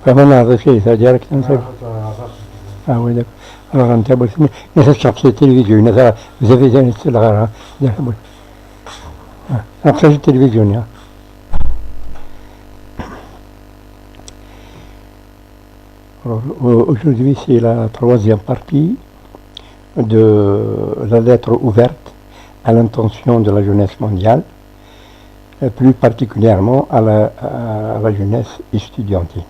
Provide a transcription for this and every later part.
فمن هذا الشيء c'est-à-dire ah oui d'accord alors أنت قلت نفس شخصية التلفزيون هذا زي زي الغرا شخصية التلفزيون Aujourd'hui, c'est la troisième partie de la lettre ouverte à l'intention de la jeunesse mondiale, plus particulièrement à la jeunesse estudiantine.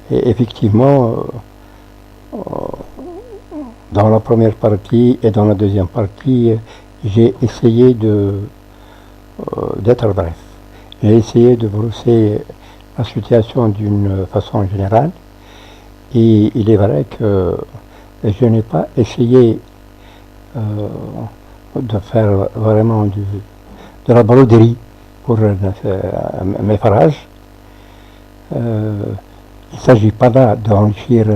Et effectivement, dans la première partie et dans la deuxième partie, j'ai essayé d'être bref. J'ai essayé de brosser la situation d'une façon générale, et il est vrai que je n'ai pas essayé de faire vraiment de la broderie pour mes phrases. Il ne s'agit pas là d'enrichir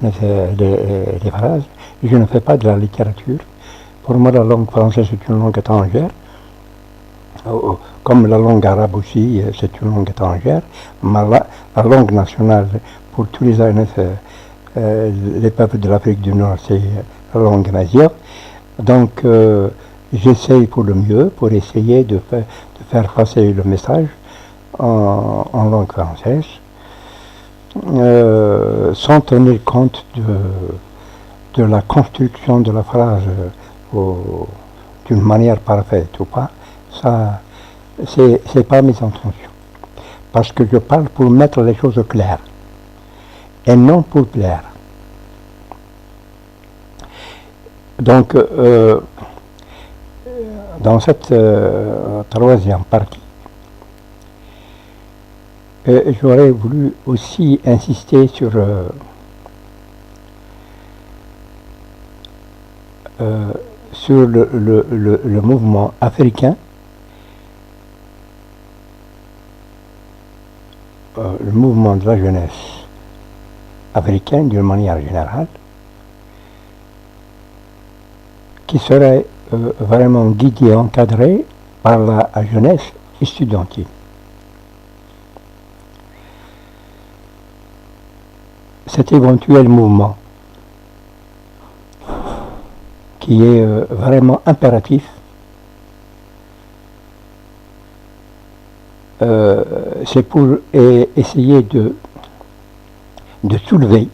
les phrases. Je ne fais pas de la littérature. Pour moi, la langue française est une langue étrangère. Comme la langue arabe aussi, c'est une langue étrangère. Mais la langue nationale pour tous les peuples de l'Afrique du Nord, c'est la langue mazigh. Donc, j'essaye pour le mieux, pour essayer de faire passer le message en langue française, sans tenir compte de la construction de la phrase d'une manière parfaite ou pas. Ça, c'est pas mes intentions. Parce que je parle pour mettre les choses claires et non pour plaire. Donc, dans cette troisième partie, j'aurais voulu aussi insister sur le mouvement africain, le mouvement de la jeunesse africaine d'une manière générale, qui serait vraiment guidé, encadré par la jeunesse estudiantine. Cet éventuel mouvement qui est vraiment impératif, c'est pour essayer de soulever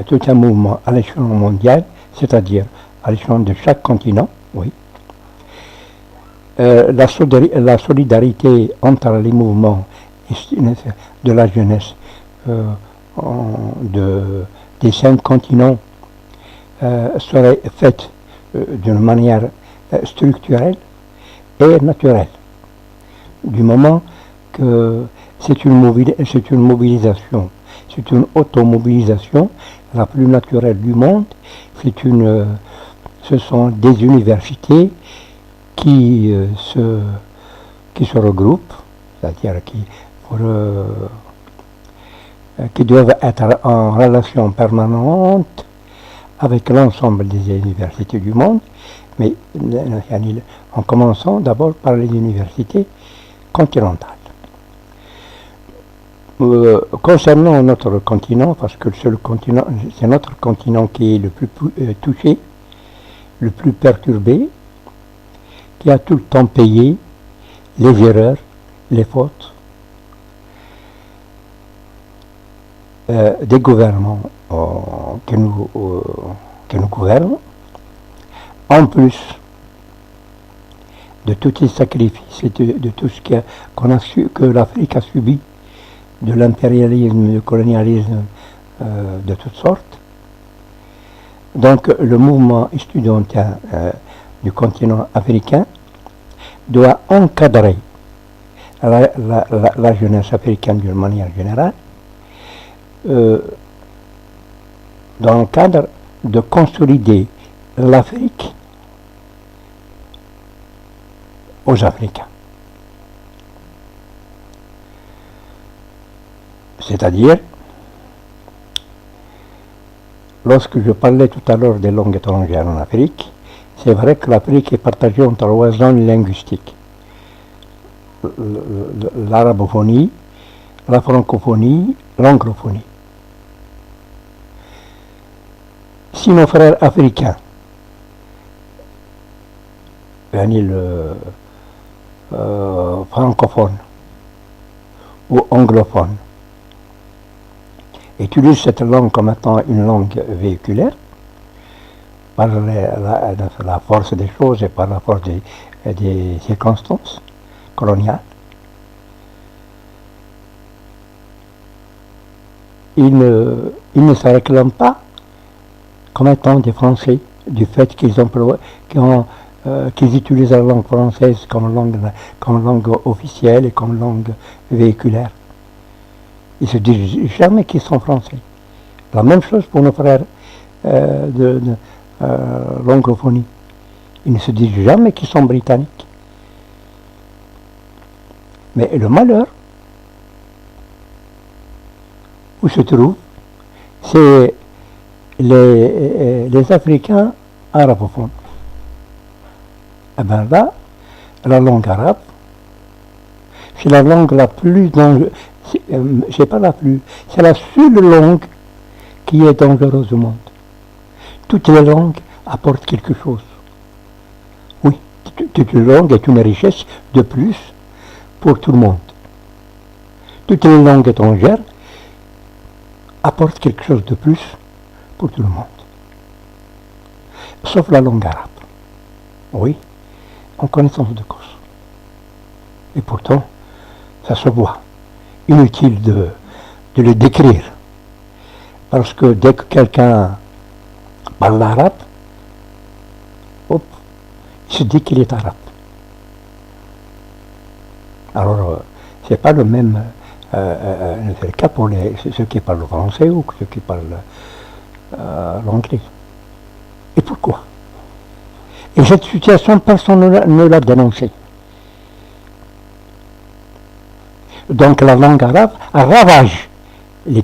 tout un mouvement à l'échelon mondial, c'est-à-dire à l'échelon de chaque continent, oui. La solidarité entre les mouvements de la jeunesse des 5 continents serait faite d'une manière structurelle et naturelle, du moment que c'est une mobilisation, c'est une automobilisation la plus naturelle du monde. Ce sont des universités qui se regroupent, c'est-à-dire qui doivent être en relation permanente avec l'ensemble des universités du monde, mais en commençant d'abord par les universités continentales. Concernant notre continent, parce que c'est notre continent qui est le plus touché, le plus perturbé, qui a tout le temps payé les erreurs, les fautes des gouvernements qui nous gouvernent, en plus de tous les sacrifices et de tout ce que l'Afrique a subi, de l'impérialisme, du colonialisme de toutes sortes. Donc le mouvement estudiantin du continent africain doit encadrer la jeunesse africaine d'une manière générale, dans le cadre de consolider l'Afrique aux Africains. C'est-à-dire, lorsque je parlais tout à l'heure des langues étrangères en Afrique, c'est vrai que l'Afrique est partagée en 3 zones linguistiques. l'arabophonie, la francophonie, l'anglophonie. Si nos frères africains, le francophone ou anglophone, utilisent cette langue comme étant une langue véhiculaire, par la force des choses et par la force des circonstances coloniales. Ils ne se réclament pas comme étant des Français du fait qu'ils utilisent la langue française comme langue officielle et comme langue véhiculaire. Ils ne se disent jamais qu'ils sont français. La même chose pour nos frères de l'anglophonie. Ils ne se disent jamais qu'ils sont britanniques. Mais le malheur, où se trouve, c'est les Africains arabophones. Et bien là, la langue arabe, c'est la langue la plus dangereuse, c'est pas la plus, c'est la seule langue qui est dangereuse au monde. Toutes les langues apportent quelque chose. Oui, toute langue est une richesse de plus pour tout le monde. Toutes les langues étrangères apportent quelque chose de plus pour tout le monde. Sauf la langue arabe. Oui, en connaissance de cause. Et pourtant, ça se voit. Inutile de le décrire. Parce que dès que quelqu'un parle arabe, hop, il se dit qu'il est arabe. Alors, c'est pas le même, c'est le cas pour ceux qui parlent français ou ceux qui parlent l'anglais. Et pourquoi? Et cette situation, personne ne l'a dénoncée. Donc la langue arabe ravage les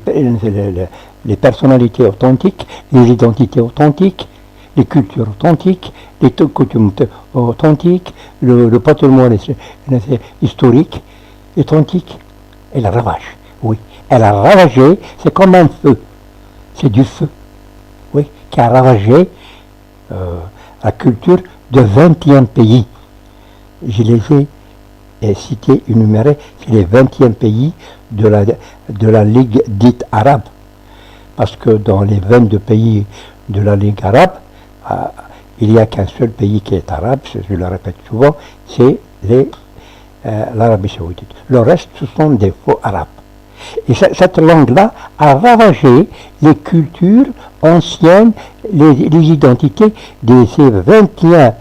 personnalités authentiques, les identités authentiques, les cultures authentiques, les coutumes authentiques, le patrimoine historique authentique. Elle ravage, oui. Elle a ravagé, c'est comme un feu. C'est du feu, oui, qui a ravagé la culture de 21 pays. Je les ai cités, énumérés, c'est les 20e pays de la Ligue dite arabe. Parce que dans les 22 pays de la Ligue arabe, il n'y a qu'un seul pays qui est arabe, je le répète souvent, c'est l'Arabie Saoudite. Le reste, ce sont des faux arabes. Et cette langue-là a ravagé les cultures anciennes, les identités de ces 21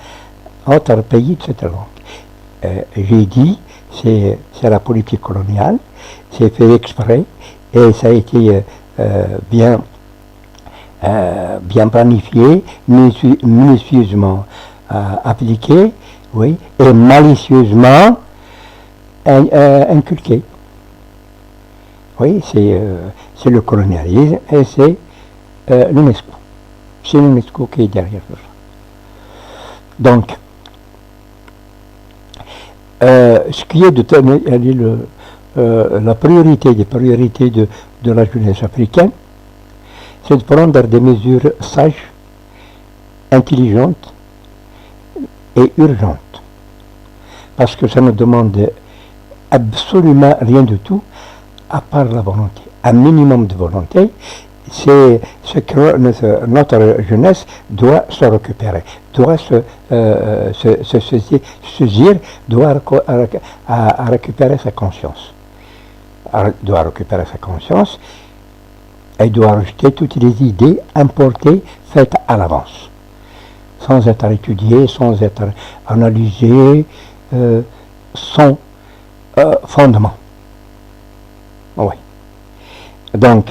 autres pays de cette langue. J'ai dit, c'est la politique coloniale, c'est fait exprès, et ça a été bien planifié, minutieusement appliqué, oui, et malicieusement inculqué. Oui, c'est le colonialisme et c'est l'UNESCO. C'est l'UNESCO qui est derrière tout ça. Donc, ce qui est la priorité des priorités de la jeunesse africaine, c'est de prendre des mesures sages, intelligentes et urgentes. Parce que ça ne demande absolument rien du tout, à part la volonté. Un minimum de volonté, c'est ce que notre jeunesse doit se récupérer, doit se saisir, doit récupérer sa conscience. Doit récupérer sa conscience et doit rejeter toutes les idées importées, faites à l'avance, sans être étudiées, sans être analysées, sans fondement. Oui. Donc,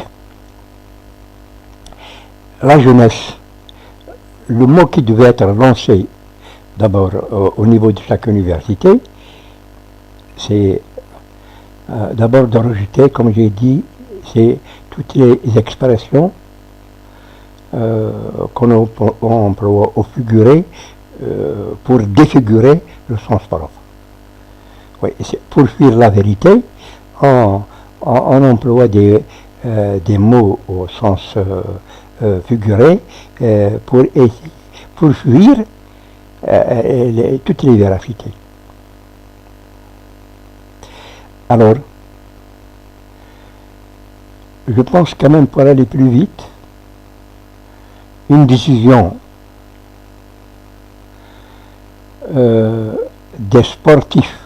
la jeunesse, le mot qui devait être lancé d'abord au niveau de chaque université, c'est d'abord de rejeter, comme j'ai dit, c'est toutes les expressions qu'on emploie au figuré pour défigurer le sens profond. Oui, pour fuir la vérité, on emploie des mots au sens figuré pour fuir toutes les vérités. Alors, je pense quand même pour aller plus vite, une décision des sportifs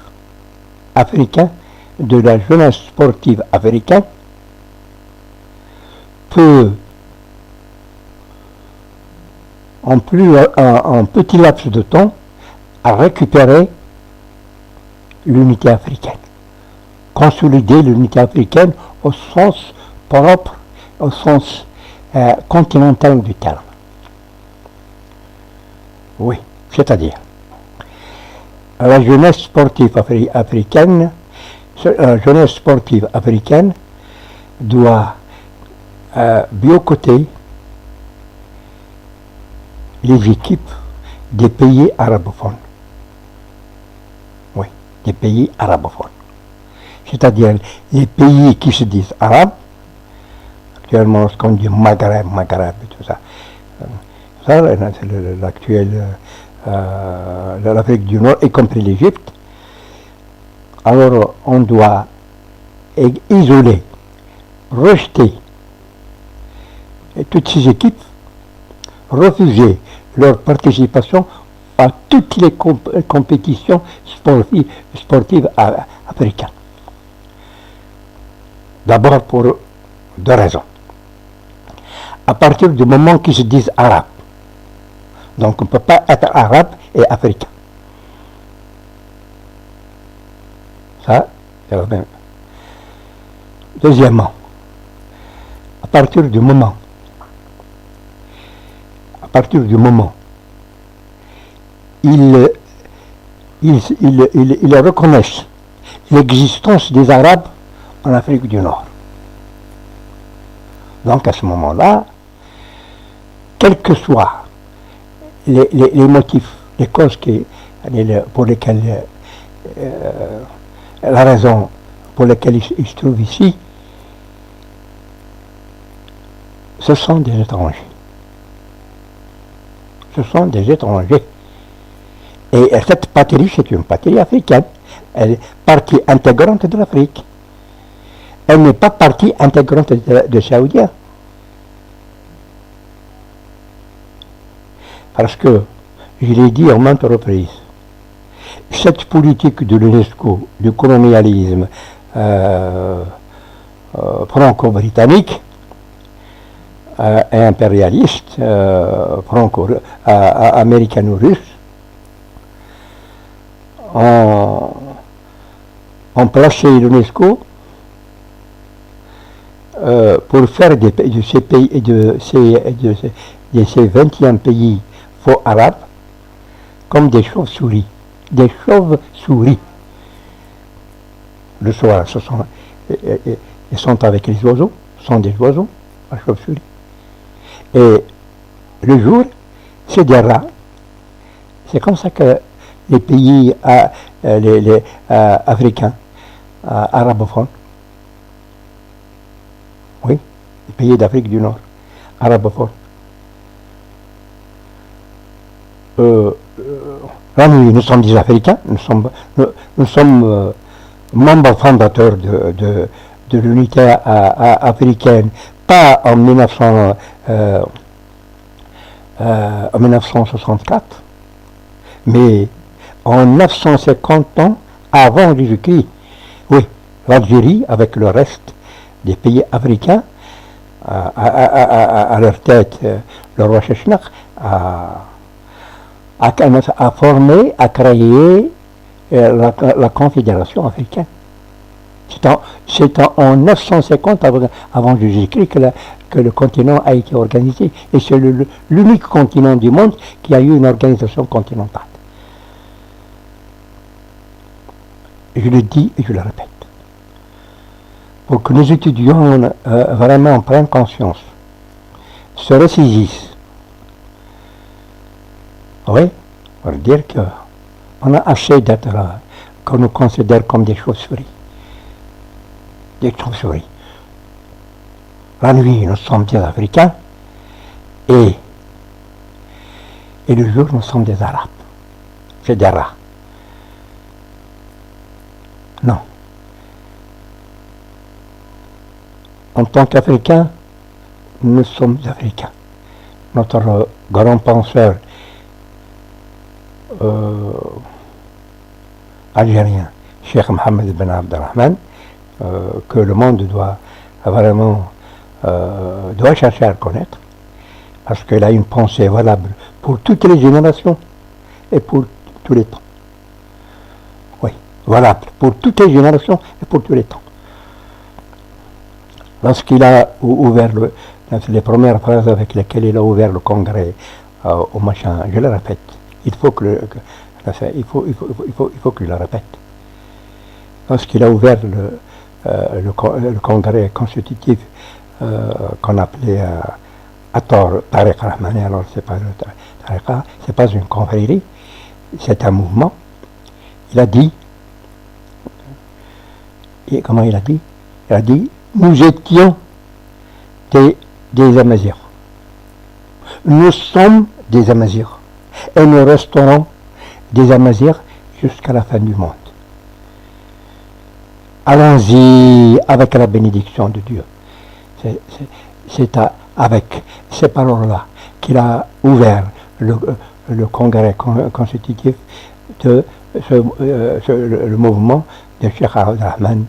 africains, de la jeunesse sportive africaine, peut, en petit laps de temps, récupérer l'unité africaine, consolider l'unité africaine au sens propre, au sens continental du terme. Oui, c'est-à-dire la jeunesse sportive africaine, doit boycotter les équipes des pays arabophones. Oui, des pays arabophones. C'est-à-dire les pays qui se disent arabes, actuellement lorsqu'on dit Maghreb et tout ça, l'actuel l'Afrique du Nord, y compris l'Égypte. Alors on doit isoler, rejeter toutes ces équipes, refuser leur participation à toutes les compétitions sportives africaines. D'abord pour deux raisons. À partir du moment qu'ils se disent arabes, donc on ne peut pas être arabe et africain. Ça, c'est la même. Deuxièmement, à partir du moment ils reconnaissent l'existence des Arabes en Afrique du Nord. Donc à ce moment-là, quels que soient les motifs, les causes pour lesquelles, la raison pour laquelle ils se trouvent ici, ce sont des étrangers. Ce sont des étrangers. Et cette patrie, c'est une patrie africaine. Elle est partie intégrante de l'Afrique. Elle n'est pas partie intégrante de Saoudia. Parce que, je l'ai dit en maintes reprises, cette politique de l'UNESCO, du colonialisme franco-britannique et impérialiste, américano-russe, ont placé l'UNESCO pour faire de ces 21 pays faux arabes comme des chauves-souris. Des chauves-souris. Le soir, ils sont avec les oiseaux, sont des oiseaux, la chauve-souris. Et le jour, c'est des rats. C'est comme ça que les pays africains, arabophones, oui, les pays d'Afrique du Nord, arabophones, là, nous sommes des Africains, nous sommes membres fondateurs de l'unité africaine, pas en 1964, mais en 950 ans avant Jésus-Christ. Oui, l'Algérie, avec le reste des pays africains, à leur tête, le roi Chechnak, a formé, a créé la Confédération africaine. C'est en 950 avant Jésus-Christ que le continent a été organisé. Et c'est l'unique continent du monde qui a eu une organisation continentale. Je le dis et je le répète. Pour que nos étudiants vraiment prennent conscience, se ressaisissent. Oui, pour dire qu'on a assez d'être qu'on nous considère comme des chauves-souris. Des chauves-souris. La nuit, nous sommes des Africains et le jour, nous sommes des Arabes. C'est des rats. Non. En tant qu'Africains, nous sommes Africains. Notre grand penseur algérien, Cheikh Mohammed Ben Abdelrahman, que le monde doit vraiment doit chercher à connaître, parce qu'il a une pensée valable pour toutes les générations et pour tous les temps. Oui, valable pour toutes les générations et pour tous les temps. Lorsqu'il a ouvert les premières phrases avec lesquelles il a ouvert le congrès au machin, je le répète, il faut que je le répète. Lorsqu'il a ouvert le congrès constitutif qu'on appelait à tort Tariq Rahmani, alors c'est pas le Tariqa, c'est pas une confrérie, c'est un mouvement. Il a dit, et comment il a dit? Il a dit, nous étions des Amazirs. Nous sommes des Amazirs. Et nous resterons des Amazirs jusqu'à la fin du monde. Allons-y avec la bénédiction de Dieu. C'est avec ces paroles-là qu'il a ouvert le congrès constitutif de le mouvement de Cheikh Abdelrahman,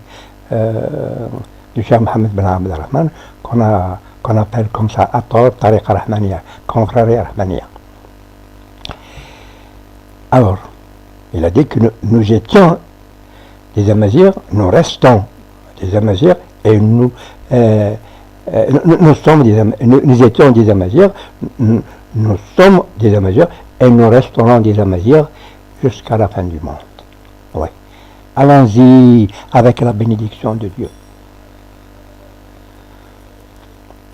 du Cheikh Mohammed Ben Abdelrahman, qu'on appelle comme ça Ator Tariq Rahmaniya, confrérie Rahmaniya. Alors, il a dit que nous étions des Amazirs, nous restons des Amazirs et nous étions des Amazirs, nous sommes des Amazirs et nous resterons des Amazirs jusqu'à la fin du monde. Oui. Allons-y avec la bénédiction de Dieu.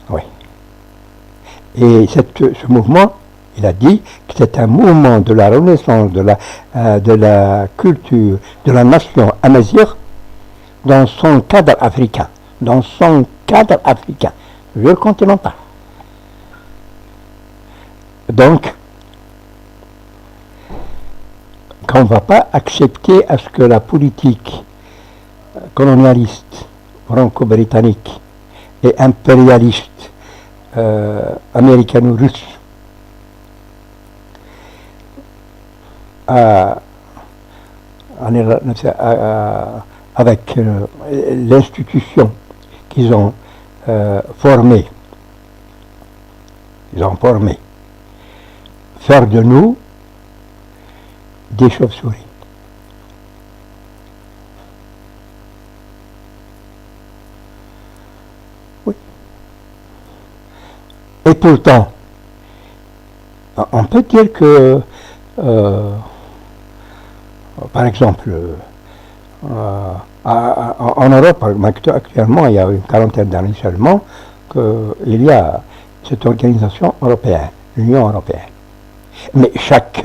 Oui. Et ce mouvement, il a dit que c'est un mouvement de la renaissance de la culture de la nation amazigh dans son cadre africain. Dans son cadre africain, le continental. Donc, qu'on ne va pas accepter à ce que la politique colonialiste, franco-britannique et impérialiste américano-russe avec l'institution qu'ils ont formée, faire de nous des chauves-souris. Oui. Et pourtant, on peut dire que, par exemple, en Europe, actuellement, il y a une quarantaine d'années seulement, qu'il y a cette organisation européenne, l'Union européenne. Mais chaque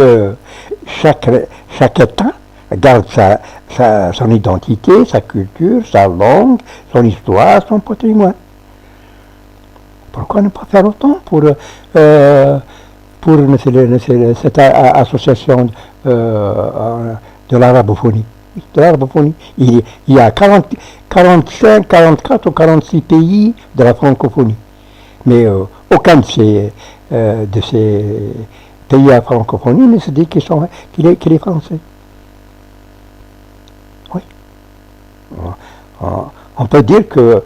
État garde son identité, sa culture, sa langue, son histoire, son patrimoine. Pourquoi ne pas faire autant pour cette association de l'arabophonie? De l'arabophonie. Il y a 45, 44 ou 46 pays de la francophonie. Mais aucun de ces pays à francophonie ne se dit qu'il est français. Oui. On peut dire que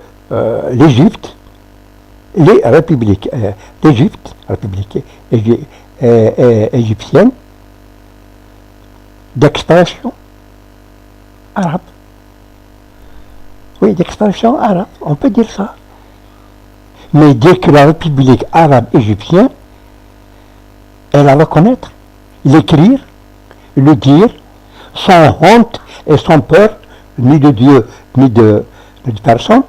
l'Égypte, l'Égypte république égyptienne, d'expression arabe. Oui, d'expression arabe, on peut dire ça. Mais dire que la République arabe égyptienne, elle la reconnaître, l'écrire, le dire, sans honte et sans peur, ni de Dieu, ni de personne,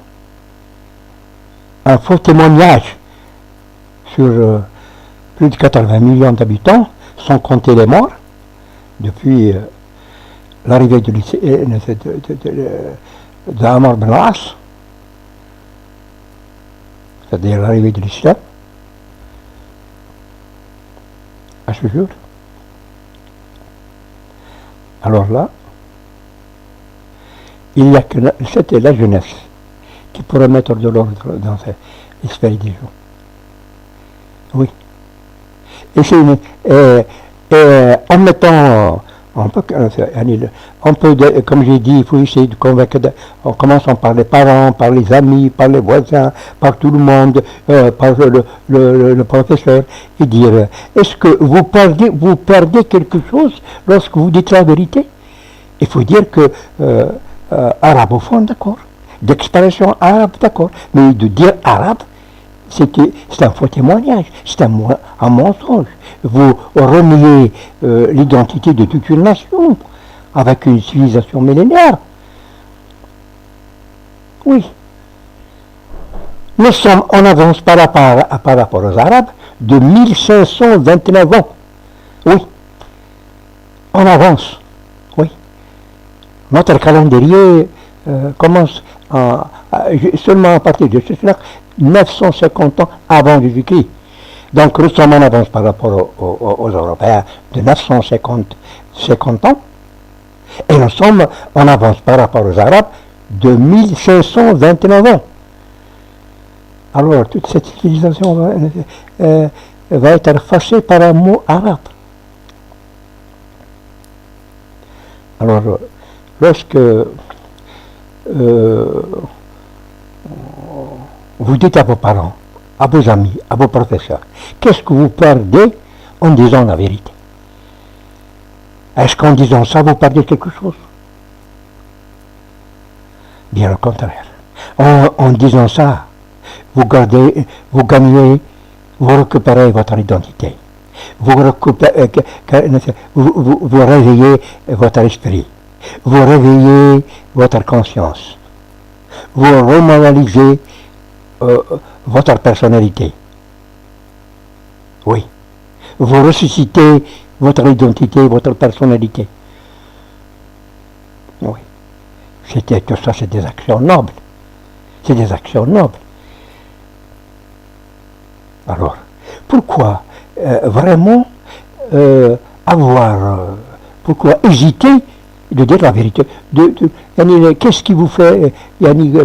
un faux témoignage sur plus de 80 millions d'habitants, sans compter les morts, depuis l'arrivée de Amr bin al-As, c'est-à-dire l'arrivée de l'islam, à ce jour. Alors là, il n'y a que c'était la jeunesse qui pourrait mettre de l'ordre dans les expéditions. Oui. Et c'est en mettant, on peut, comme j'ai dit, il faut essayer de convaincre, en commençant par les parents, par les amis, par les voisins, par tout le monde, par le professeur, et dire, est-ce que vous perdez quelque chose lorsque vous dites la vérité? Il faut dire que arabophone, d'accord, d'expression arabe, d'accord, mais de dire arabe, c'est un faux témoignage, c'est un mensonge. Vous reniez l'identité de toute une nation avec une civilisation millénaire. Oui. Nous sommes en avance par rapport aux Arabes de 1529 ans. Oui. En avance. Oui. Notre calendrier commence seulement à partir de 950 ans avant Jésus-Christ. Donc nous sommes en avance par rapport aux Européens de 950 ans, et nous sommes en avance par rapport aux Arabes de 1529 ans. Alors toute cette civilisation va être effacée par un mot arabe. Alors lorsque vous dites à vos parents, à vos amis, à vos professeurs, qu'est-ce que vous perdez en disant la vérité? Est-ce qu'en disant ça, vous perdez quelque chose? Bien au contraire. En disant ça, vous gagnez, vous récupérez votre identité. Vous réveillez votre esprit. Vous réveillez votre conscience. Vous remoralisez votre personnalité. Oui. Vous ressuscitez votre identité, votre personnalité. Oui. Tout ça, c'est des actions nobles. C'est des actions nobles. Alors, pourquoi vraiment pourquoi hésiter de dire la vérité? Qu'est-ce qui vous fait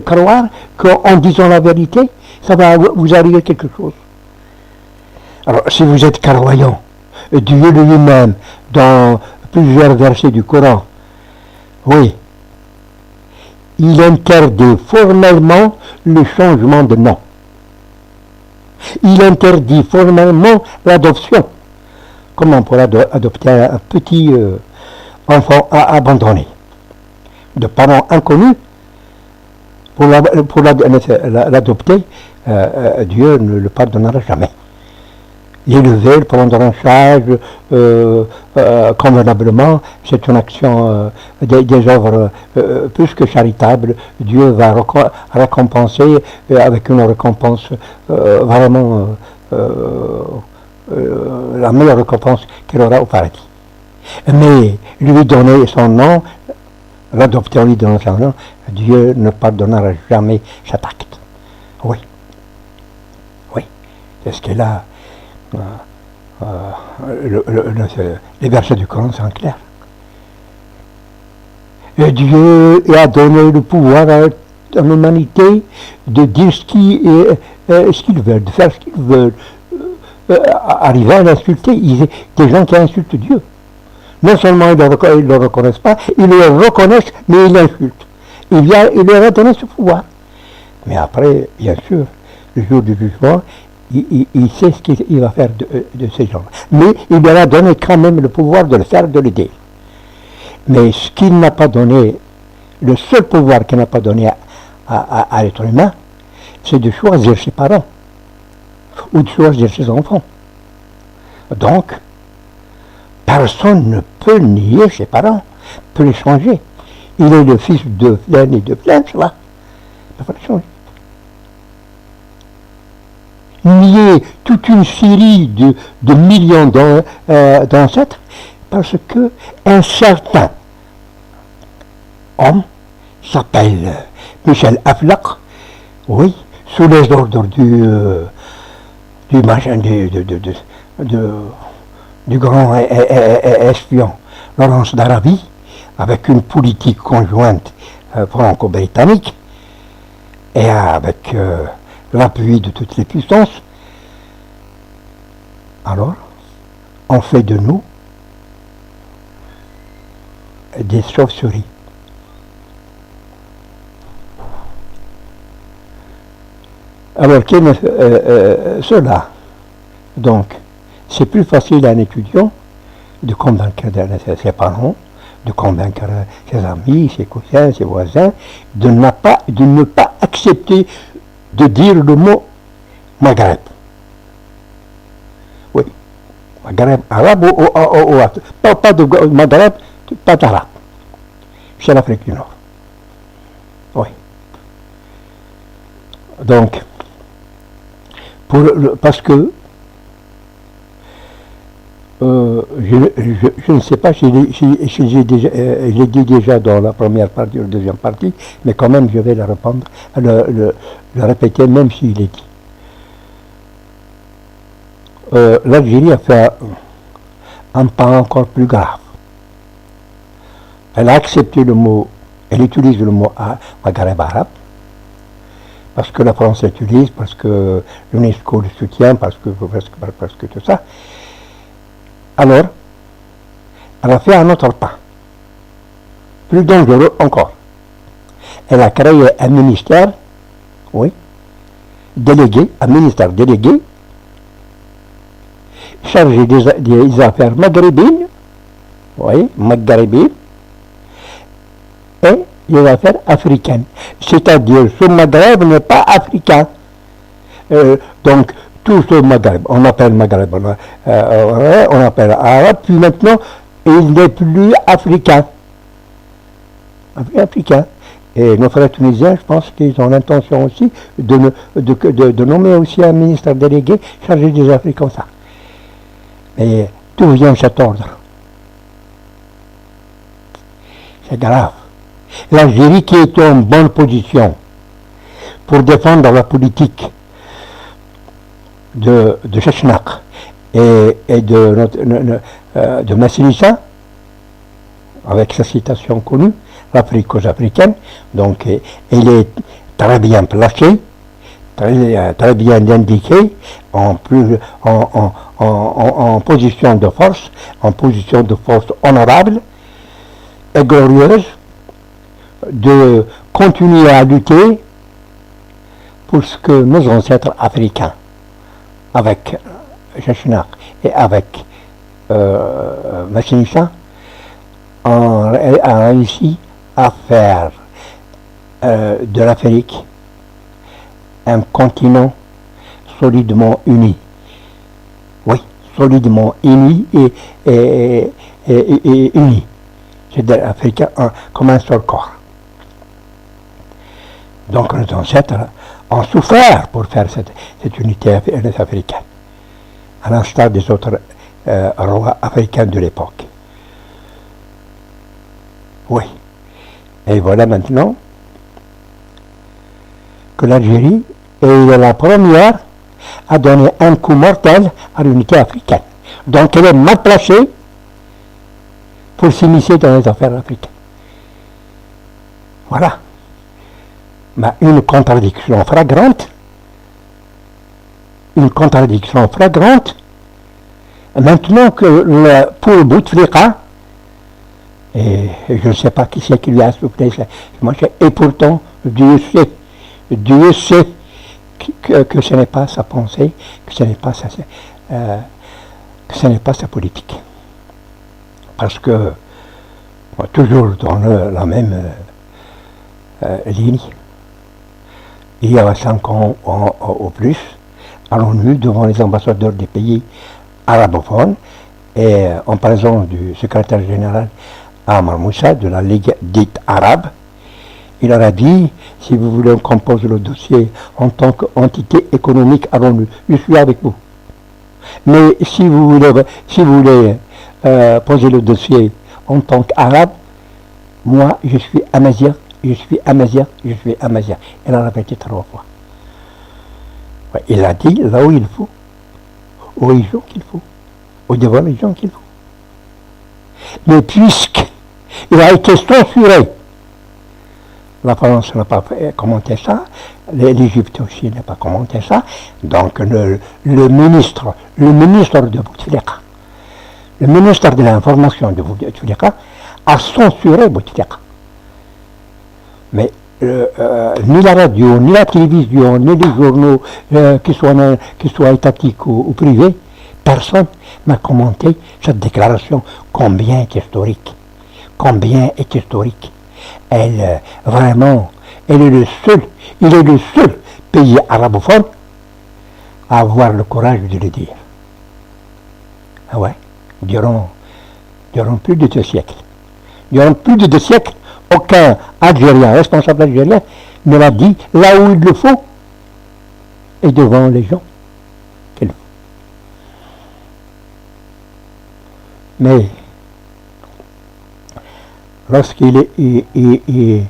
croire qu'en disant la vérité, ça va vous arriver quelque chose? Alors, si vous êtes croyant, Dieu lui-même, dans plusieurs versets du Coran, oui, il interdit formellement le changement de nom. Il interdit formellement l'adoption. Comment on pourrait adopter un petit enfant abandonné de parents inconnus? Pour l'adopter, Dieu ne le pardonnera jamais. L'élever, le prendre en charge convenablement, c'est une action des œuvres plus que charitables. Dieu va récompenser avec une récompense vraiment la meilleure récompense qu'il aura au paradis. Mais lui donner son nom, l'adopter en lui donnant son nom, Dieu ne pardonnera jamais cet acte. Oui. Oui. C'est ce qu'il a. Les versets du Coran sont clairs. Et Dieu a donné le pouvoir à l'humanité de dire ce qu'ils veulent, de faire ce qu'ils veulent. Arriver à l'insulter, des gens qui insultent Dieu. Non seulement ils ne le reconnaissent pas, ils le reconnaissent, mais ils l'insultent. Il leur a donné ce pouvoir. Mais après, bien sûr, le jour du jugement, il sait ce qu'il va faire de ces gens. Mais il leur a donné quand même le pouvoir de le faire, de l'aider. Mais ce qu'il n'a pas donné, le seul pouvoir qu'il n'a pas donné à l'être humain, c'est de choisir ses parents ou de choisir ses enfants. Donc, personne ne peut nier ses parents, peut les changer. Il est le fils de plein et de plein, cela. Il faut les changer. Nier toute une série de millions d'ancêtres parce que un certain homme s'appelle Michel Aflaq, oui, sous les ordres du machin, du grand espion Laurence d'Arabie, avec une politique conjointe franco-britannique, et avec l'appui de toutes les puissances. Alors, on fait de nous des chauves-souris. Alors, cela, donc, c'est plus facile à un étudiant de convaincre ses parents, de convaincre ses amis, ses cousins, ses voisins, de ne pas accepter de dire le mot Maghreb. Oui, Maghreb arabe ou pas de Maghreb, pas d'arabe. C'est l'Afrique du Nord. Oui. Donc, parce que je ne sais pas si j'ai dit déjà dans la première partie ou la deuxième partie, mais quand même je vais le répondre, le répéter même s'il est dit. L'Algérie a fait un pas encore plus grave. Elle a accepté le mot, elle utilise le mot Maghreb arabe, parce que la France l'utilise, parce que l'UNESCO le soutient, parce que tout ça. Alors, elle a fait un autre pas, plus dangereux encore. Elle a créé un ministère, oui, délégué, un ministère délégué, chargé des affaires maghrébines, oui, maghrébines, et les affaires africaines. C'est-à-dire, ce Maghreb n'est pas africain. Donc, tout ce Maghreb, on appelle Maghreb, on appelle arabe, puis maintenant, il n'est plus africain. Africain. Et nos frères tunisiens, je pense qu'ils ont l'intention aussi de nommer aussi un ministre délégué chargé des Afriques comme ça. Mais d'où vient cet ordre? C'est grave. L'Algérie qui est en bonne position pour défendre la politique de Chechnak et de Massilissa, avec sa citation connue, l'Afrique aux Africaines, donc elle est très bien placée, très bien indiquée, en position de force honorable et glorieuse, de continuer à lutter pour ce que nos ancêtres africains, avec Chechnak et avec Massilissa, ont réussi à faire de l'Afrique un continent solidement uni. Oui, solidement uni et uni. C'est de l'Afrique comme un seul corps. Donc nos ancêtres ont souffert pour faire cette unité africaine, à l'instar des autres rois africains de l'époque. Oui. Et voilà maintenant que l'Algérie est la première à donner un coup mortel à l'unité africaine. Donc elle est mal placée pour s'immiscer dans les affaires africaines. Voilà. Mais une contradiction flagrante, maintenant que pour Bouteflika, et je ne sais pas qui c'est qui lui a soufflé ça, et pourtant Dieu sait que ce n'est pas sa pensée, que ce n'est pas sa politique. Parce que, toujours dans la même ligne, il y a 5 ans au plus, à l'ONU, devant les ambassadeurs des pays arabophones, et en présence du secrétaire général Amr Moussa, de la Ligue dite arabe, il leur a dit, si vous voulez qu'on pose le dossier en tant qu'entité économique à l'ONU, je suis avec vous. Mais si vous voulez poser le dossier en tant qu'arabe, moi, je suis amazigh, je suis amazigh, je suis amazigh. Elle a répété 3 fois. Ouais, il a dit là où il faut, aux régions qu'il faut, devant les gens qu'il faut. Mais puisqu'il a été censuré, la France n'a pas commenté ça, l'Égypte aussi n'a pas commenté ça, donc le ministre de Bouteflika, le ministre de l'information de Bouteflika a censuré Bouteflika. Mais ni la radio, ni la télévision, ni les journaux, qu'ils soient étatiques ou privés, personne n'a commenté cette déclaration, combien est historique. Combien est historique. Vraiment, il est le seul pays arabophone à avoir le courage de le dire. Ah ouais, durant plus de 2 siècles. Durant plus de 2 siècles, aucun Algérien, responsable algérien, ne l'a dit là où il le faut et devant les gens qu'il faut. Mais lorsqu'il il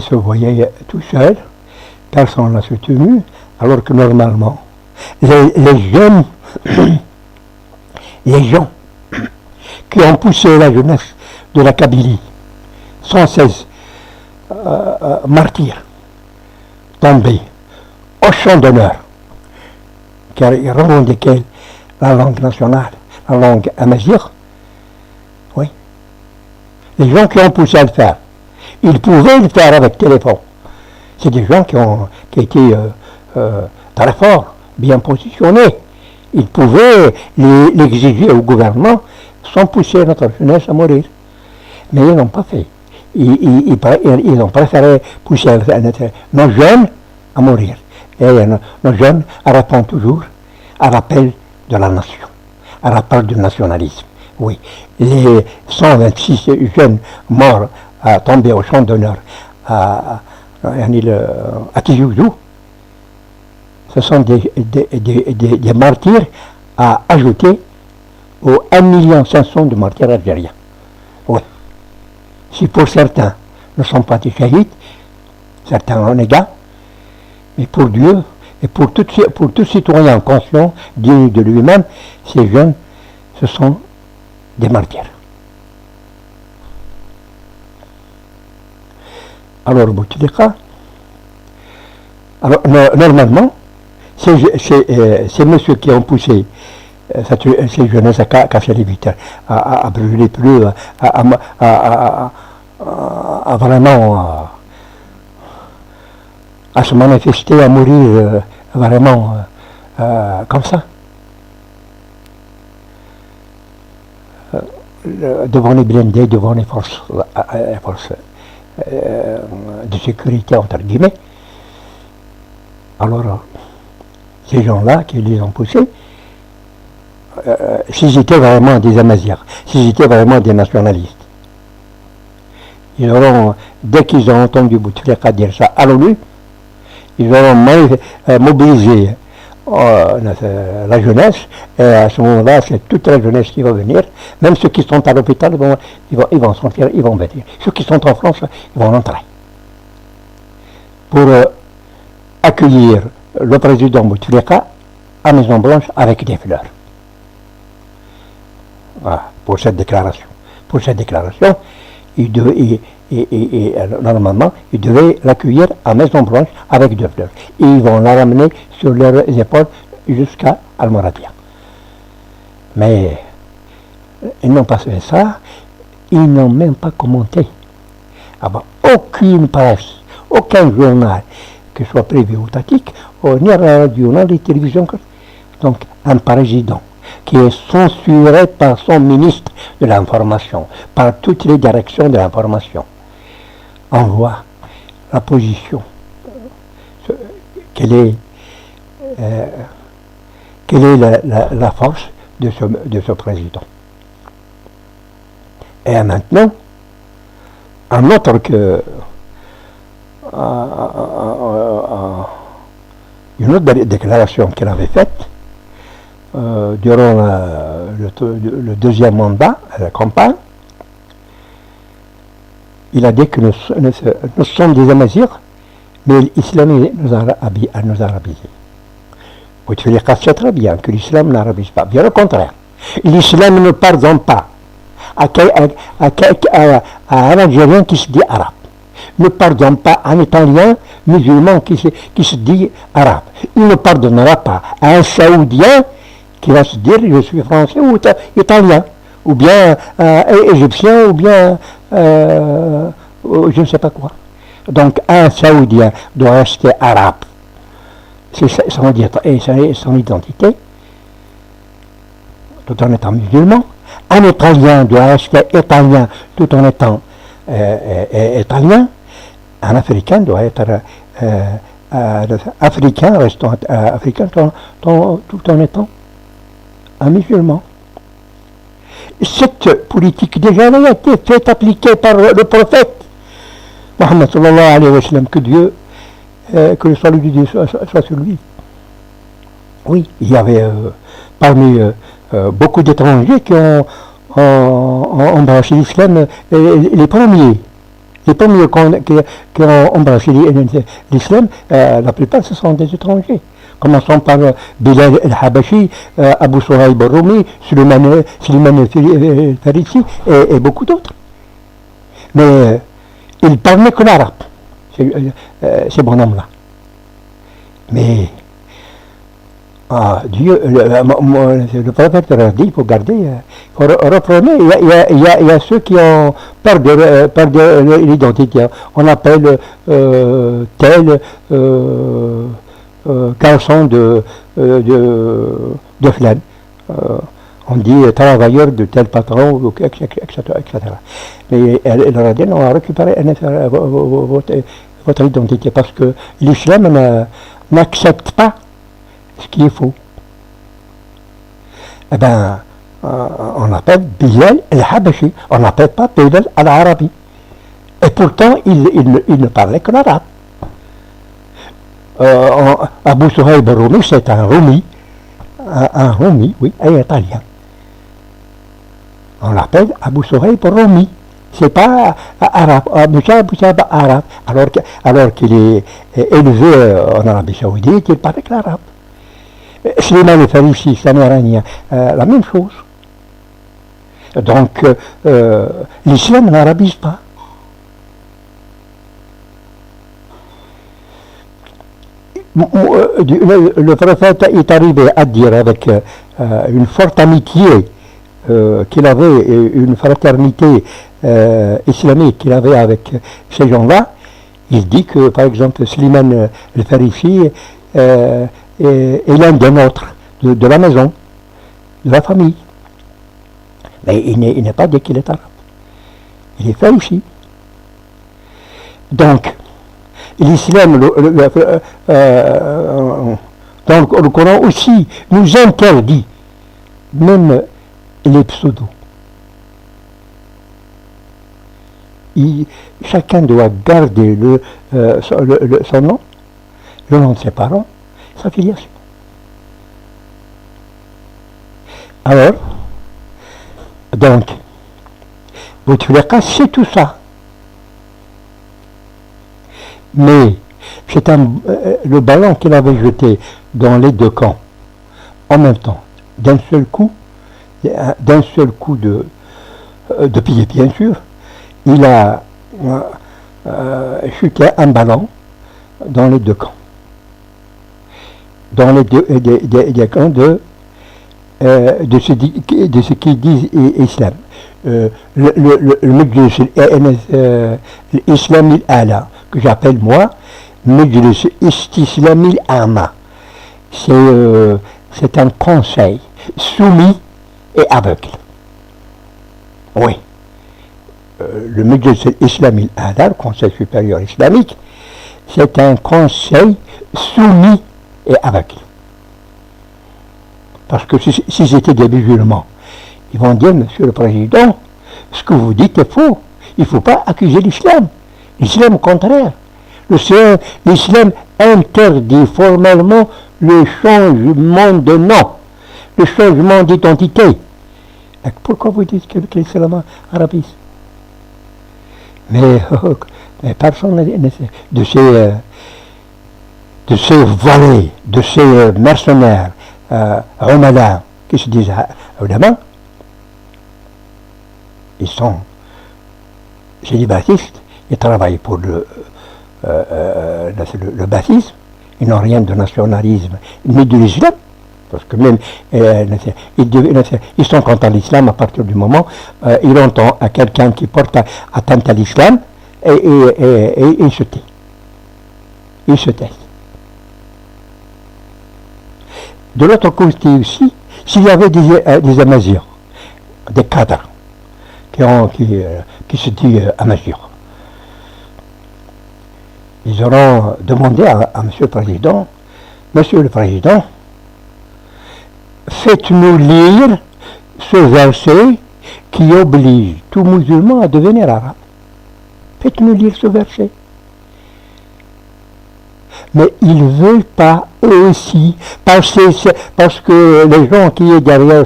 se voyait tout seul, personne ne l'a soutenu, alors que normalement, les jeunes, les gens qui ont poussé la jeunesse de la Kabylie, 116 martyrs tombés au champ d'honneur, qui revendiquaient la langue nationale, la langue amazigh. Oui. Les gens qui ont poussé à le faire, ils pouvaient le faire avec téléphone. C'est des gens qui étaient très forts, bien positionnés. Ils pouvaient l'exiger au gouvernement sans pousser notre jeunesse à mourir. Mais ils n'ont pas fait. Ils ont préféré pousser nos jeunes à mourir. Et nos jeunes répondent toujours à l'appel de la nation, à l'appel du nationalisme. Oui, les 126 jeunes morts tombés au champ d'honneur à Tizi-Ouzou, ce sont des martyrs à ajouter aux 1,5 million de martyrs algériens. Oui. Si pour certains ne sont pas des shahids, certains renégats, mais pour Dieu et pour tout citoyen conscient, digne de lui-même, ces jeunes, ce sont des martyrs. Alors, Bouteflika, normalement, ces messieurs qui ont poussé ces jeunesses à casser les vitres, à brûler plus, à vraiment à se manifester, à mourir vraiment comme ça. Devant les blindés, devant les forces de sécurité, entre guillemets. Alors, ces gens-là qui les ont poussés, s'ils étaient vraiment des amazighs, s'ils étaient vraiment des nationalistes, ils auront, dès qu'ils ont entendu Bouteflika dire ça à l'ONU, ils auront mobilisé la jeunesse, et à ce moment-là, c'est toute la jeunesse qui va venir, même ceux qui sont à l'hôpital, ils vont sortir, ils vont venir. Ceux qui sont en France, ils vont entrer. Pour accueillir le président Bouteflika à Maison-Blanche avec des fleurs. Voilà, pour cette déclaration. Pour cette déclaration, normalement, ils devaient l'accueillir à Maison-Blanche avec des fleurs. Et ils vont la ramener sur leurs épaules jusqu'à Almoradia. Mais ils n'ont pas fait ça, ils n'ont même pas commenté. Aucune presse, aucun journal, que ce soit privé ou étatique, ni à la radio, ni à la télévision. Donc, un président qui est censuré par son ministre de l'information, par toutes les directions de l'information, envoie la position. Quelle est la force de ce président? Et maintenant, un autre une autre déclaration qu'il avait faite durant le deuxième mandat, la campagne, il a dit que nous sommes des Amazirs, mais l'islam nous arabisé. Vous devez dire très bien que l'islam n'arabise pas. Bien au contraire. L'islam ne pardonne pas à un Algérien qui se dit arabe. Ne pardonne pas à un Italien musulman qui se dit arabe. Il ne pardonnera pas à un Saoudien qui va se dire je suis français ou italien, ou bien égyptien, ou bien je ne sais pas quoi. Donc un Saoudien doit rester arabe. C'est son identité, tout en étant musulman. Un Italien doit rester italien tout en étant italien. Un Africain doit être africain, restant africain tout en étant un musulman. Cette politique déjà a été faite appliquée par le prophète Mohammed sallallahu alayhi wa sallam, que Dieu, que le salut de Dieu soit sur lui. Oui, il y avait parmi beaucoup d'étrangers qui ont embrassé l'islam, les premiers qui ont embrassé l'islam, la plupart ce sont des étrangers. Commençons par Bilal el-Habashi, Abu Suhaib al-Rumi, Suleiman al-Farisi et beaucoup d'autres. Mais ils parlaient que l'arabe, ces bonhommes-là. Mais Dieu, le prophète leur a dit, il faut garder, il faut reprendre. Il y a ceux qui ont peur de l'identité. On appelle tel garçon de flamme. On dit travailleur de tel patron, etc. Mais elle leur a dit, non, récupérez votre identité, parce que l'islam n'accepte pas ce qui est faux. Eh bien, on appelle Bilal el-Habashi, on n'appelle pas Bilal al-Arabi. Et pourtant, il ne parlait que l'arabe. Abu Suhaib al-Rumi, c'est un Rumi, oui, un italien. On l'appelle Abu Suhaib al-Rumi. C'est pas arabe, Abu Suhaib arabe, alors qu'il est élevé en Arabie Saoudite, il parle que l'arabe. Suleiman al-Farisi, Samarania, la même chose. Donc, l'islam n'arabise pas. Le prophète est arrivé à dire avec une forte amitié qu'il avait, une fraternité islamique qu'il avait avec ces gens-là. Il dit que, par exemple, Suleiman al-Farisi est l'un des nôtres, de la maison, de la famille. Mais il n'est pas dit qu'il est arabe. Il est Farisi. Donc, l'islam, donc le Coran aussi nous interdit même les pseudos. Chacun doit garder son nom, le nom de ses parents, sa filiation. Alors, donc, Bouteflika, c'est tout ça. Mais c'est le ballon qu'il avait jeté dans les deux camps, en même temps, d'un seul coup de pied, bien sûr, il a chuté un ballon dans les deux camps. Dans les des camps de ce qu'ils disent islam. Le Majlis al-Islam al-Ala, que j'appelle moi Majlis al-Islam al-Ama. C'est un conseil soumis et aveugle. Oui. Le Majlis al-Islam al-Ala, le Conseil supérieur islamique, c'est un conseil soumis et aveugle. Parce que si c'était des musulmans, ils vont dire, Monsieur le Président, ce que vous dites est faux. Il ne faut pas accuser l'islam. L'islam, au contraire. L'islam interdit formellement le changement de nom, le changement d'identité. Pourquoi vous dites que l'islam arabise? Mais, mais personne de ces volets, de ces mercenaires, romadins, qui se disent ulama, ils sont chez les baptistes, ils travaillent pour le baptisme, ils n'ont rien de nationalisme ni de l'islam, parce que même ils sont contre l'islam à partir du moment ils entendent à quelqu'un qui porte atteinte à l'islam et ils se taisent. Ils se taisent. De l'autre côté aussi, s'il y avait des amazirs, des cadres qui se disent amazirs, ils auront demandé à Monsieur le Président, faites-nous lire ce verset qui oblige tout musulman à devenir arabe. Faites-nous lire ce verset. Mais ils ne veulent pas, eux aussi, parce que les gens qui sont derrière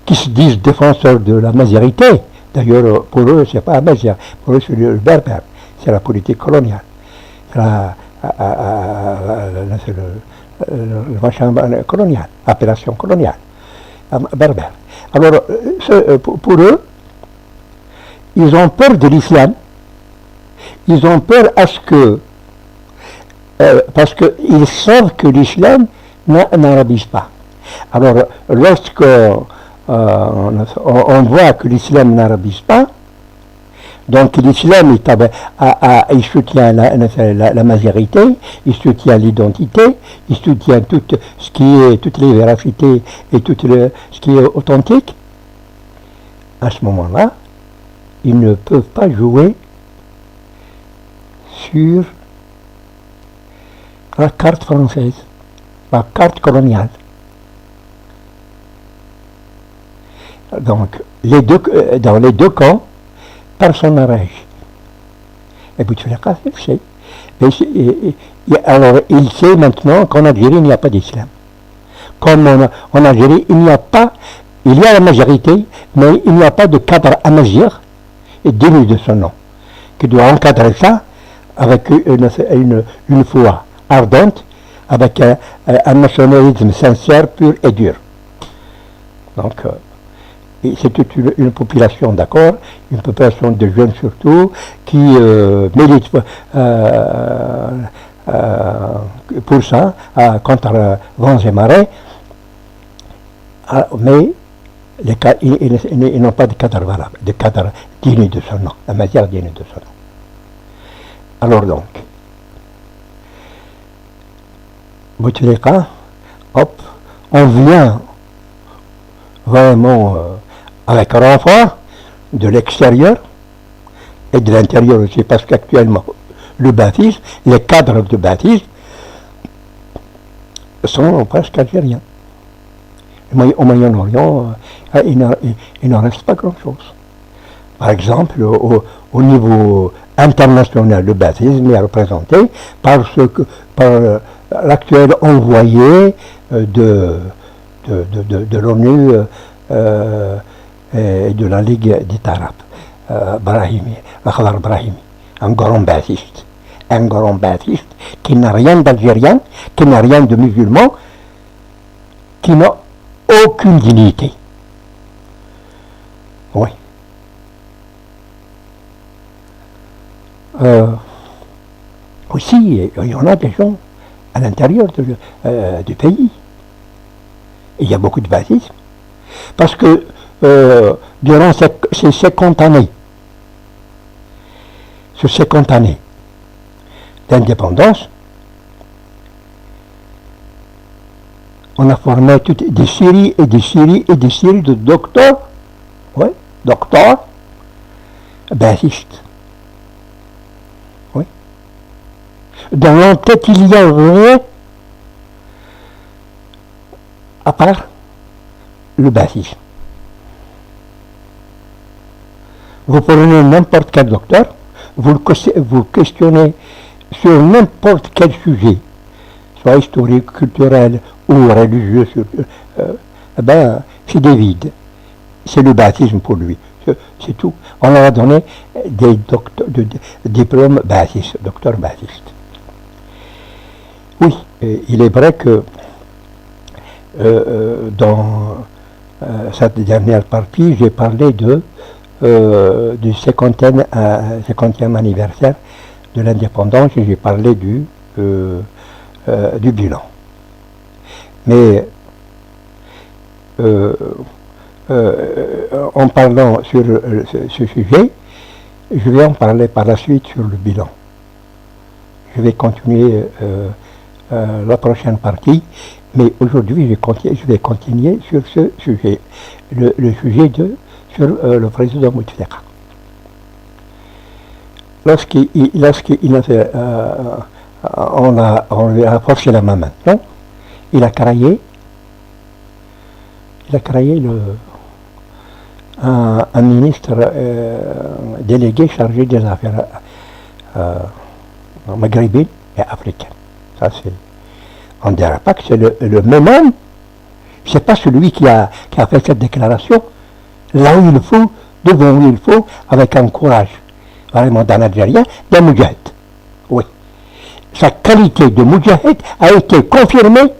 qui se disent défenseurs de la majorité, d'ailleurs pour eux c'est pas la majorité, pour eux c'est le berbère, c'est la politique coloniale, c'est le machin colonial, appellation coloniale, berbère. Alors pour eux, ils ont peur de l'islam. Ils ont peur à ce que, parce qu'ils savent que l'islam n'arabise pas. Alors, lorsque on voit que l'islam n'arabise pas, donc l'islam il soutient la majorité, il soutient l'identité, il soutient toutes les véracités et ce qui est authentique. À ce moment-là, ils ne peuvent pas jouer sur la carte française, la carte coloniale. Donc, dans les deux camps, personne n'a réagi. Et Bouteflika sait. Alors, il sait maintenant qu'en Algérie, il n'y a pas d'islam. Comme en Algérie, il y a la majorité, mais il n'y a pas de cadre amazigh et digne de son nom, qui doit encadrer ça avec une foi ardente, avec un nationalisme sincère, pur et dur. Donc, c'est toute une population, d'accord, une population de jeunes surtout, qui milite pour ça, contre vents et marées, mais ils n'ont pas de cadre valable, de cadre digne de son nom, la matière digne de son nom. Alors donc, Bouteflika, hop, on vient vraiment avec un renfort de l'extérieur et de l'intérieur aussi, parce qu'actuellement, le baptisme, les cadres de baptisme sont presque algériens. Au Moyen-Orient, il n'en reste pas grand-chose. Par exemple, au niveau international, le baptisme est représenté par l'actuel envoyé de l'ONU et de la Ligue des Arabes, Brahimi, Akhdar Brahimi, un grand baptiste qui n'a rien d'algérien, qui n'a rien de musulman, qui n'a aucune dignité. Oui. Aussi, il y en a des gens à l'intérieur du pays. Il y a beaucoup de baptismes. Parce que durant ces 50 années, d'indépendance, on a formé des séries et des séries et des séries de docteurs, baptistes. Oui. Dans l'entête, il y a rien à part le baptisme. Vous prenez n'importe quel docteur, vous questionnez sur n'importe quel sujet, soit historique, culturel ou religieux, c'est des vides. C'est le baptisme pour lui. C'est tout. On leur a donné des diplômes basistes, docteurs basistes. Oui, il est vrai que dans cette dernière partie, j'ai parlé du 50e anniversaire de l'indépendance et j'ai parlé du bilan. Mais en parlant sur ce sujet, je vais en parler par la suite sur le bilan. Je vais continuer la prochaine partie, mais aujourd'hui je vais continuer sur ce sujet, le sujet sur le président Bouteflika. Lorsqu'il a fait, on lui a forcé la main maintenant, il a créé un ministre délégué chargé des affaires maghrébines et africaines. Ça, on ne dira pas que c'est le même homme. C'est pas celui qui a fait cette déclaration là où il faut, devant où il faut, avec un courage vraiment d'un Algérien, d'un Moudjahid. Oui. Sa qualité de Moudjahid a été confirmée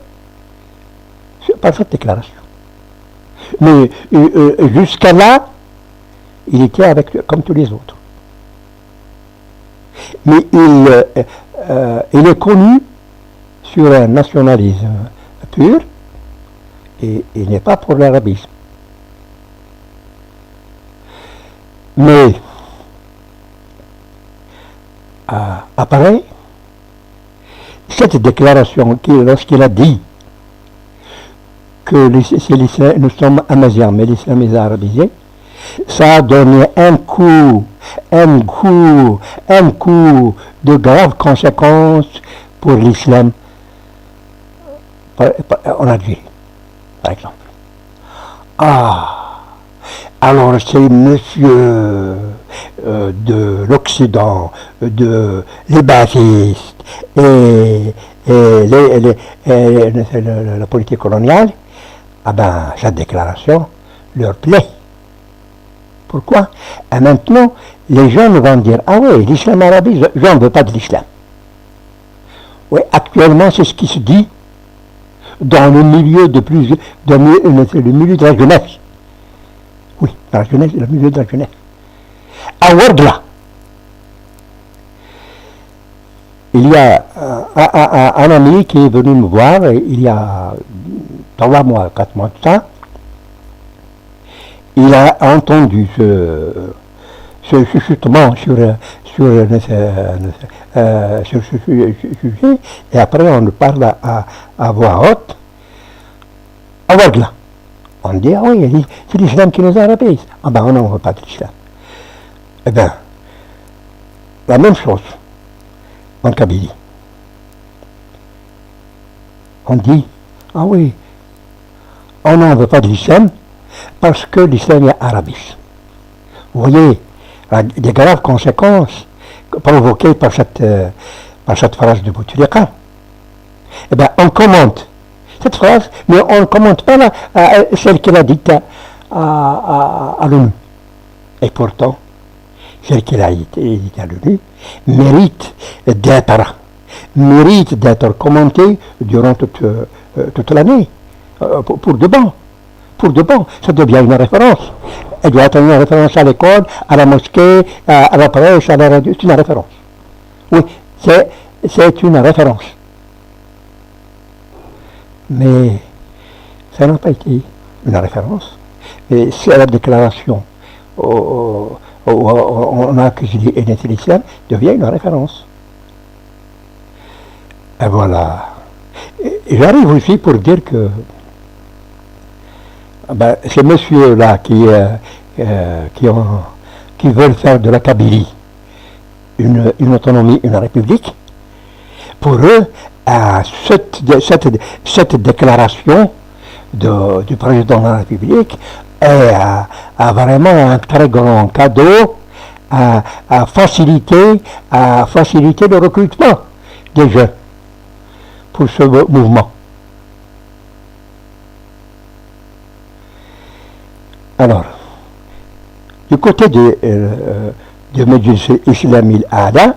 par cette déclaration. Mais jusqu'à là, il était comme tous les autres. Mais il est connu sur un nationalisme pur et il n'est pas pour l'arabisme. Mais après, cette déclaration, lorsqu'il a dit que nous sommes amaziens, mais l'islam est arabisé, ça a donné un coup de graves conséquences pour l'islam en Algérie, par exemple. Alors ces messieurs de l'Occident, les bassistes et la politique coloniale, cette déclaration leur plaît. Pourquoi? Et maintenant, les jeunes vont dire, ah oui, l'islam arabiste, je ne veux pas de l'islam. Oui, actuellement, c'est ce qui se dit dans le milieu le milieu de la jeunesse. Oui, dans la jeunesse, le milieu de la jeunesse. À Ouargla, il y a un ami qui est venu me voir, il y a 3 mois, 4 mois de ça. Il a entendu ce chuchotement sur ce sujet, et après on parle à voix haute. À Ouargla. On dit, ah oui, c'est l'islam qui nous arabise. On n'en veut pas de l'islam. Eh bien, la même chose en Kabylie. On dit, ah oui, on n'en veut pas de l'islam parce que l'islam est arabiste. Vous voyez, des graves conséquences provoquées par cette phrase de Bouteflika. Eh bien, on commente cette phrase, mais on ne commente pas celle qu'il a dite à l'ONU. Et pourtant, celle qu'il a dite à l'ONU mérite d'être commentée durant toute l'année, pour de bon. Pour de bon, ça devient une référence. Elle doit être une référence à l'école, à la mosquée, à la presse, à la radio. C'est une référence. Oui, c'est une référence. Mais ça n'a pas été une référence. Et c'est la déclaration on a accusé l'islam devient une référence. Et voilà. Et j'arrive aussi pour dire que ces messieurs-là qui veulent faire de la Kabylie une autonomie, une république, pour eux, cette déclaration du président de la République est vraiment un très grand cadeau à faciliter le recrutement des jeunes pour ce mouvement. Alors, du côté de Majlis Islami al-A'la,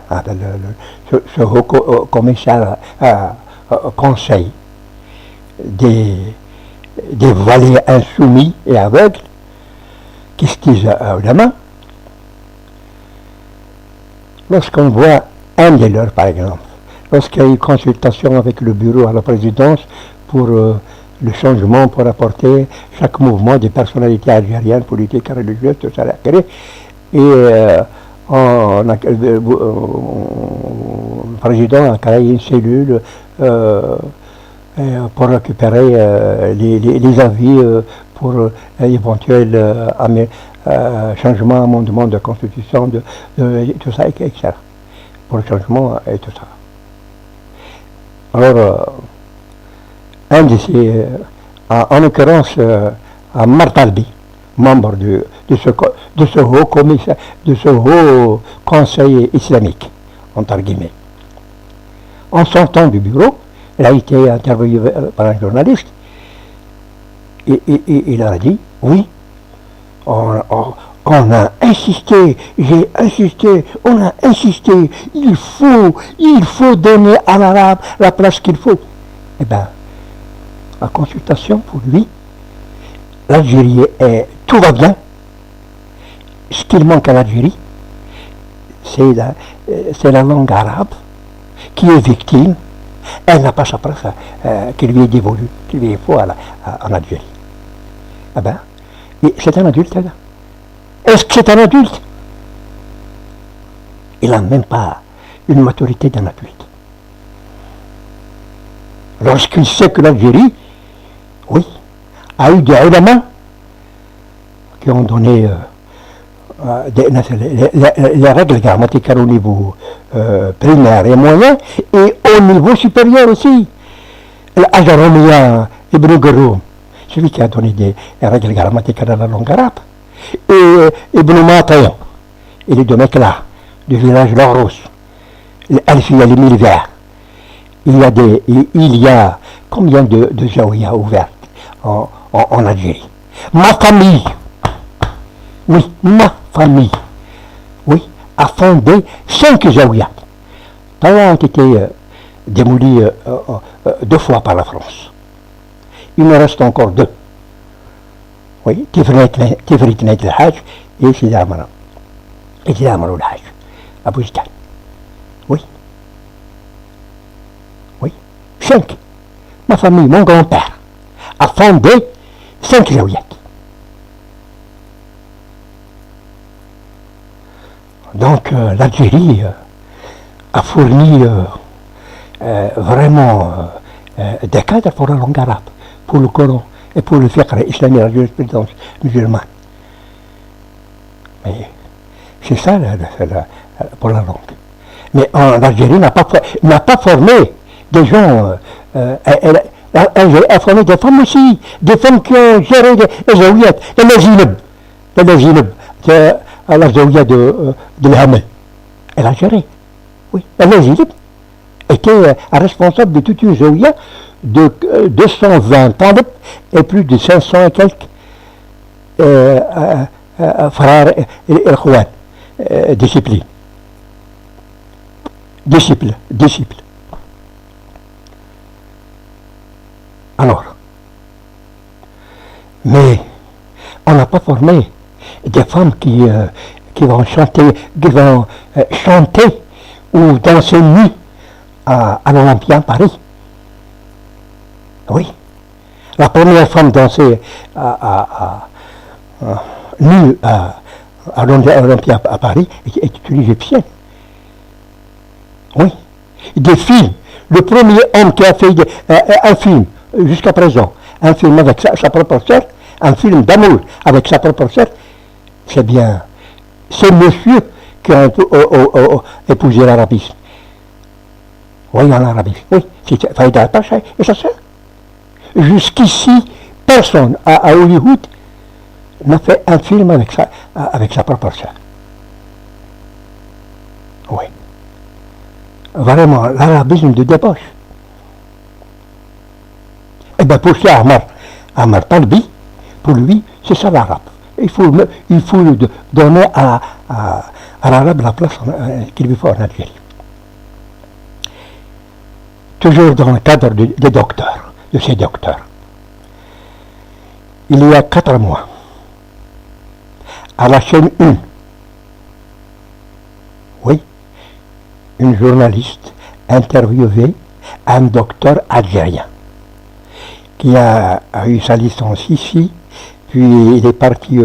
ce haut commissaire, conseil des valets insoumis et aveugles, qui se disent ulama, lorsqu'on voit un des leurs, par exemple, lorsqu'il y a eu consultation avec le bureau à la présidence pour le changement, pour apporter chaque mouvement des personnalités algériennes, politiques, religieuses, tout ça, et le président a créé une cellule pour récupérer les avis pour l'éventuel changement, amendement de constitution, tout ça, etc. Pour le changement et tout ça. Alors, un de ces, en l'occurrence, Martalbi, membre de ce haut commissaire, de ce haut conseil islamique, entre guillemets. En sortant du bureau, il a été interviewé par un journaliste, et il a dit, oui, on a insisté, j'ai insisté, on a insisté, il faut donner à l'arabe la place qu'il faut. Eh bien, la consultation pour lui, l'Algérie tout va bien. Ce qu'il manque à l'Algérie, c'est la langue arabe qui est victime. Elle n'a pas sa place qui lui est dévolue, qui lui est faux en Algérie. Eh bien, c'est un adulte, là. Est-ce que c'est un adulte? Il n'a même pas une maturité d'un adulte. Lorsqu'il sait que l'Algérie, oui, a eu des ulama qui ont donné les règles grammaticales au niveau primaire et moyen, et au niveau supérieur aussi. L'Ajaroumia Ibn Gharoum, celui qui a donné des règles grammaticales à la langue arabe, et Ibn Matayan, et les deux mecs-là, du village Laros, l'Alfia, les mille verts. Il y a combien de zaouïas ouvertes en Algérie? Ma famille, oui, ma famille, oui, a fondé 5 zaouïas. Ils ont été démolis 2 fois par la France. Il me reste encore 2. Oui, Tifrit Nait el-Hajj et Sidi Amara. Et Sidi Amara el-Hajj, à Bouzgan. Oui. Oui. 5. Ma famille, mon grand-père, a fondé 5 zaouïas. Donc l'Algérie a fourni vraiment des cadres pour la langue arabe, pour le Coran et pour le fiqh islamique, la jurisprudence musulmane. Mais c'est ça pour la langue. Mais en Algérie n'a pas formé des gens. Elle a formé des femmes aussi, des femmes qui ont géré les zaouïas, les Zineb, à la zaouïa de l'Hamel. Elle a géré. Oui. La Zineb était responsable de toute une zaouïa de 220 talibs et plus de 500 et quelques frères et khouan, disciples. Alors, mais on n'a pas formé des femmes qui vont chanter ou danser nues à l'Olympia, Paris. Oui. La première femme dansée nue à l'Olympia à Paris est une égyptienne. Oui. Des films. Le premier homme qui a fait un film, jusqu'à présent, un film avec sa propre sœur, un film d'amour avec sa propre sœur, c'est bien, c'est monsieur qui a épousé l'arabisme. Oui, en arabisme. Oui, c'est Faïda Pacha et sa sœur. Jusqu'ici, personne à Hollywood n'a fait un film avec sa propre sœur. Oui. Vraiment, l'arabisme de débauche. Eh bien, pour ça, Amar Talbi, pour lui, c'est ça l'arabe. il faut donner à l'arabe la place qu'il lui faut en Algérie. Toujours dans le cadre des docteurs, de ces docteurs. Il y a 4 mois, à la chaîne 1, oui, une journaliste interviewait un docteur algérien qui a eu sa licence ici, puis il est parti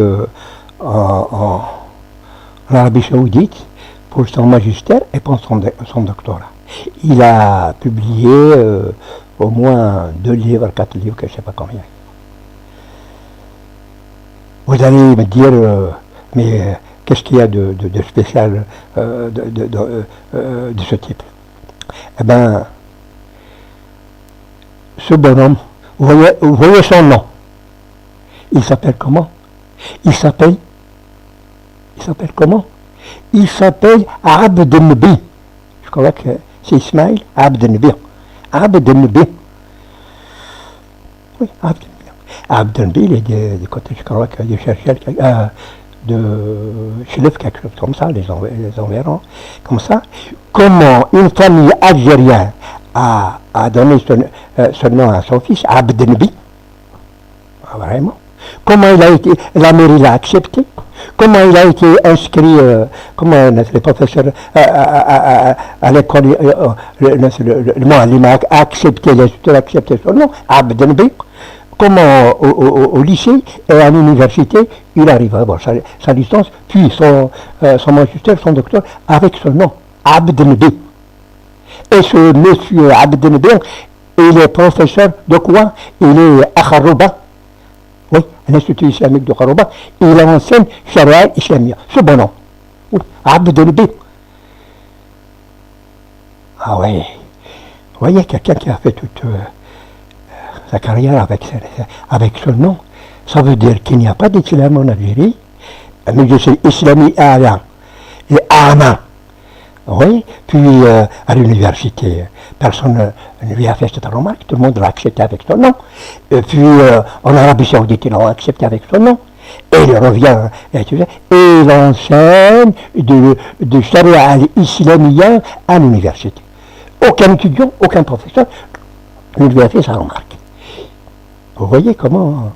en Arabie Saoudite pour son magistère et pour son doctorat. Il a publié au moins 2 livres, 4 livres, que je ne sais pas combien. Vous allez me dire, mais qu'est-ce qu'il y a de spécial de ce type? Eh bien, ce bonhomme, vous voyez son nom. Il s'appelle comment? Il s'appelle comment? Il s'appelle Abd Nabi. Je crois que c'est Ismaïl Abd Nabi. Abd Nabi. Oui, Abd Nabi. Abd Nabi, il est du côté, je crois qu'il cherchait de Chelef, quelque chose comme ça, les environs, comme ça. Comment une famille algérienne a donné ce nom à son fils, Abd Nabi? Ah, vraiment? Comment la mairie l'a accepté? Comment il a été inscrit, comment les professeurs à l'école, le Mouallim a accepté, les études a accepté son nom, Abd Nabi? Comment au lycée et à l'université, il arrive à avoir sa licence, puis son magistère, son docteur, avec son nom, Abd Nabi. Et ce monsieur Abd Nabi, il est professeur de quoi? Il est à Kharouba. Oui, l'Institut islamique de Kharouba. Il enseigne Sharia Islamia. Ce bon nom. Oui, Abd Nabi. Ah oui. Vous voyez, quelqu'un qui a fait toute sa carrière avec ce nom, ça veut dire qu'il n'y a pas d'islam en Algérie, mais je sais islami Ala et Ama. Oui, puis à l'université, personne ne lui a fait cette remarque, tout le monde l'a accepté avec son nom. Et puis en Arabie Saoudite, ils l'ont accepté avec son nom. Et il revient, et il enseigne de Sharia al-Islamiyya à l'université. Aucun étudiant, aucun professeur ne lui a fait sa remarque. Vous voyez comment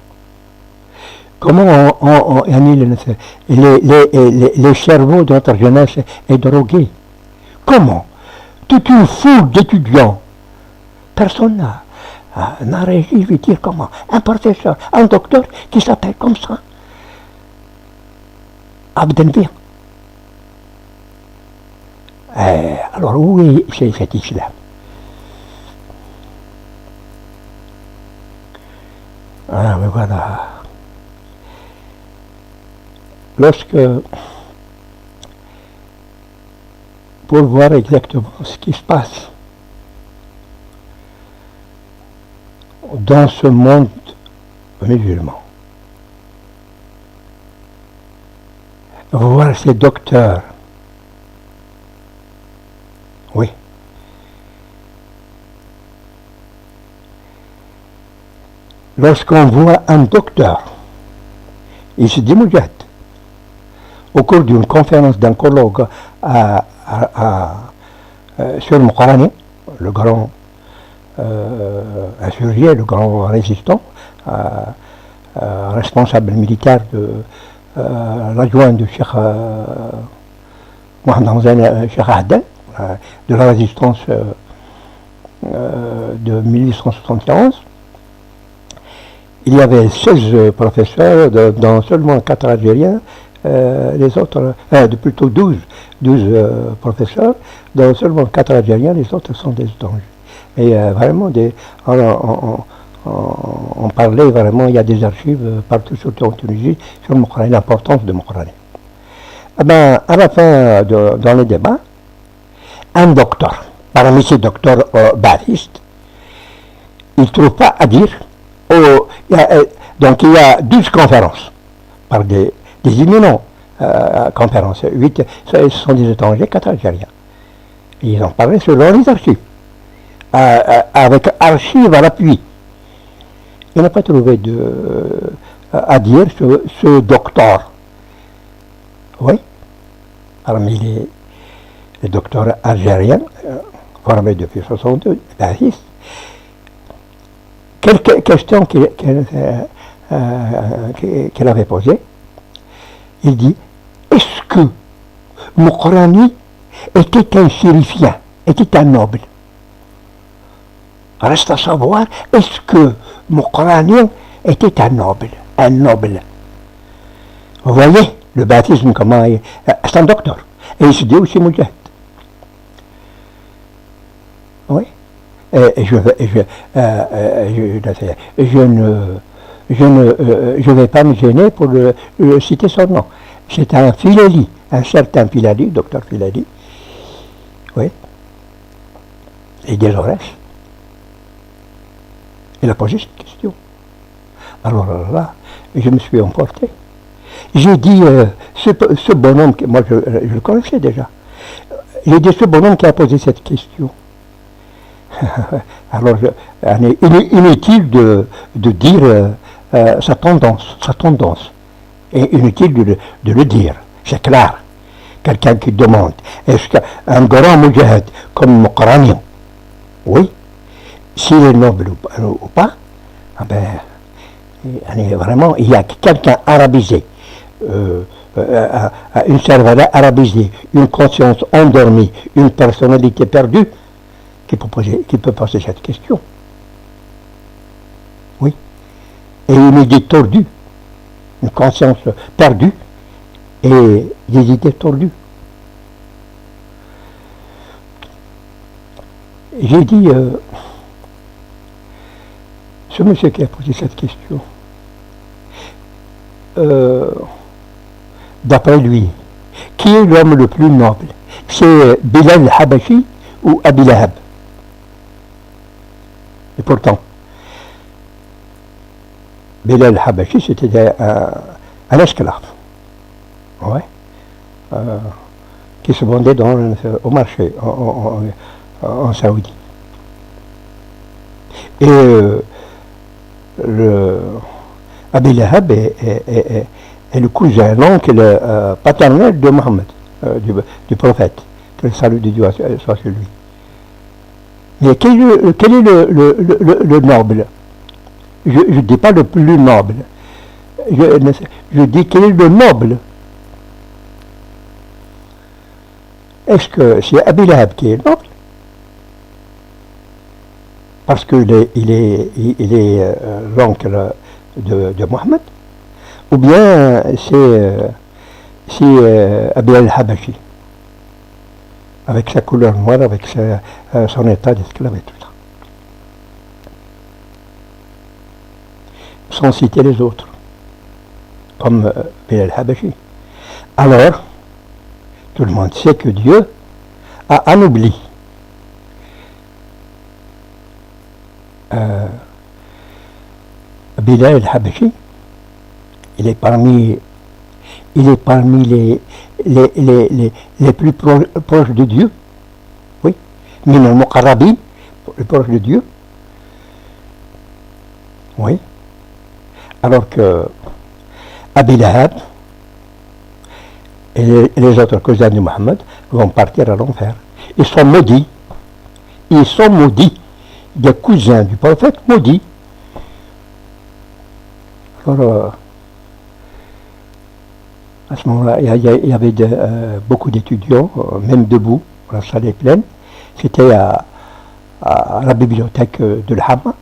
les cerveaux de notre jeunesse est drogué. Comment? Toute une foule d'étudiants, personne n'a réussi à lui dire comment. Un professeur, un docteur qui s'appelle comme ça, Abd Nabi. Alors où est cet islam? Ah, mais voilà. Pour voir exactement ce qui se passe dans ce monde musulman, voir ces docteurs, oui, lorsqu'on voit un docteur, il se dit Moujad, au cours d'une conférence d'un colloque sur le Moukharani, le grand insurgé, le grand résistant, responsable militaire de l'adjoint de Cheikh Mohamed Hamzan Cheikh Ahden, de la résistance de 1871. Il y avait 16 professeurs, dont seulement 4 Algériens, les autres, plutôt 12 professeurs, dont seulement 4 Algériens, les autres sont des étrangers. Et vraiment, on parlait vraiment, il y a des archives partout, surtout en Tunisie, sur le Moukharani, l'importance de Moukharani. Eh ben, à la fin, dans les débats, un docteur, parmi ces docteurs baptistes, il ne trouve pas à dire. Donc il y a 12 conférences par des imminents conférences. 8 ce sont des étrangers, 4 Algériens. Et ils ont parlé selon les archives, avec archives à l'appui. Il n'a pas trouvé à dire ce docteur. Oui, parmi les docteurs algériens, formés depuis 62, bahistes. Quelques questions qu'elle avait posées. Il dit, est-ce que Mokrani était un chérifien, était un noble? Reste à savoir, est-ce que Mokrani était un noble? Un noble. Vous voyez le baptisme, comment c'est un docteur. Et il se dit aussi Moudjahid. Oui. Et je ne vais pas me gêner pour citer son nom. C'est un Filali, un certain Filali, docteur Filali. Oui. Et des Aurès. Il a posé cette question. Alors là, je me suis emporté. J'ai dit, ce bonhomme, moi je le connaissais déjà. J'ai dit, ce bonhomme qui a posé cette question. Alors, il est inutile de dire sa tendance. Et inutile de le dire. C'est clair. Quelqu'un qui demande, est-ce qu'un grand moudjahid comme Mokrani, oui, s'il est noble ou pas, ah ben, vraiment, il y a quelqu'un arabisé, une cervelle arabisée, une conscience endormie, une personnalité perdue, qui peut poser cette question. Oui. Et une idée tordue, une conscience perdue et des idées tordues. J'ai dit, ce monsieur qui a posé cette question, d'après lui, qui est l'homme le plus noble? C'est Bilal al-Habashi ou Abi Lahab? Et pourtant, Bilal al-Habashi, c'était un esclave, ouais, qui se vendait au marché en Saoudie. Et Abi Lahab est le cousin, l'oncle paternel de Mohammed, du prophète, que le salut de Dieu soit sur lui. Mais quel est le noble? Je ne dis pas le plus noble. Je dis quel est le noble? Est-ce que c'est Abi Lahab qui est noble? Parce qu'il est l'oncle de Mohammed? Ou bien c'est Abi al-Habashi, avec sa couleur noire, avec son état d'esclave et tout ça. Sans citer les autres, comme Bilal al-Habashi. Alors, tout le monde sait que Dieu a anobli Bilal al-Habashi. Il est parmi les plus proches de Dieu. Oui. Min al-Muqarrabin, les proches de Dieu. Oui. Alors que Abi Lahab et les autres cousins de Mohammed vont partir à l'enfer. Ils sont maudits. Ils sont maudits. Des cousins du prophète maudits. Alors, à ce moment-là, il y avait beaucoup d'étudiants, même debout, la salle est pleine. C'était à la bibliothèque de l'Hamma.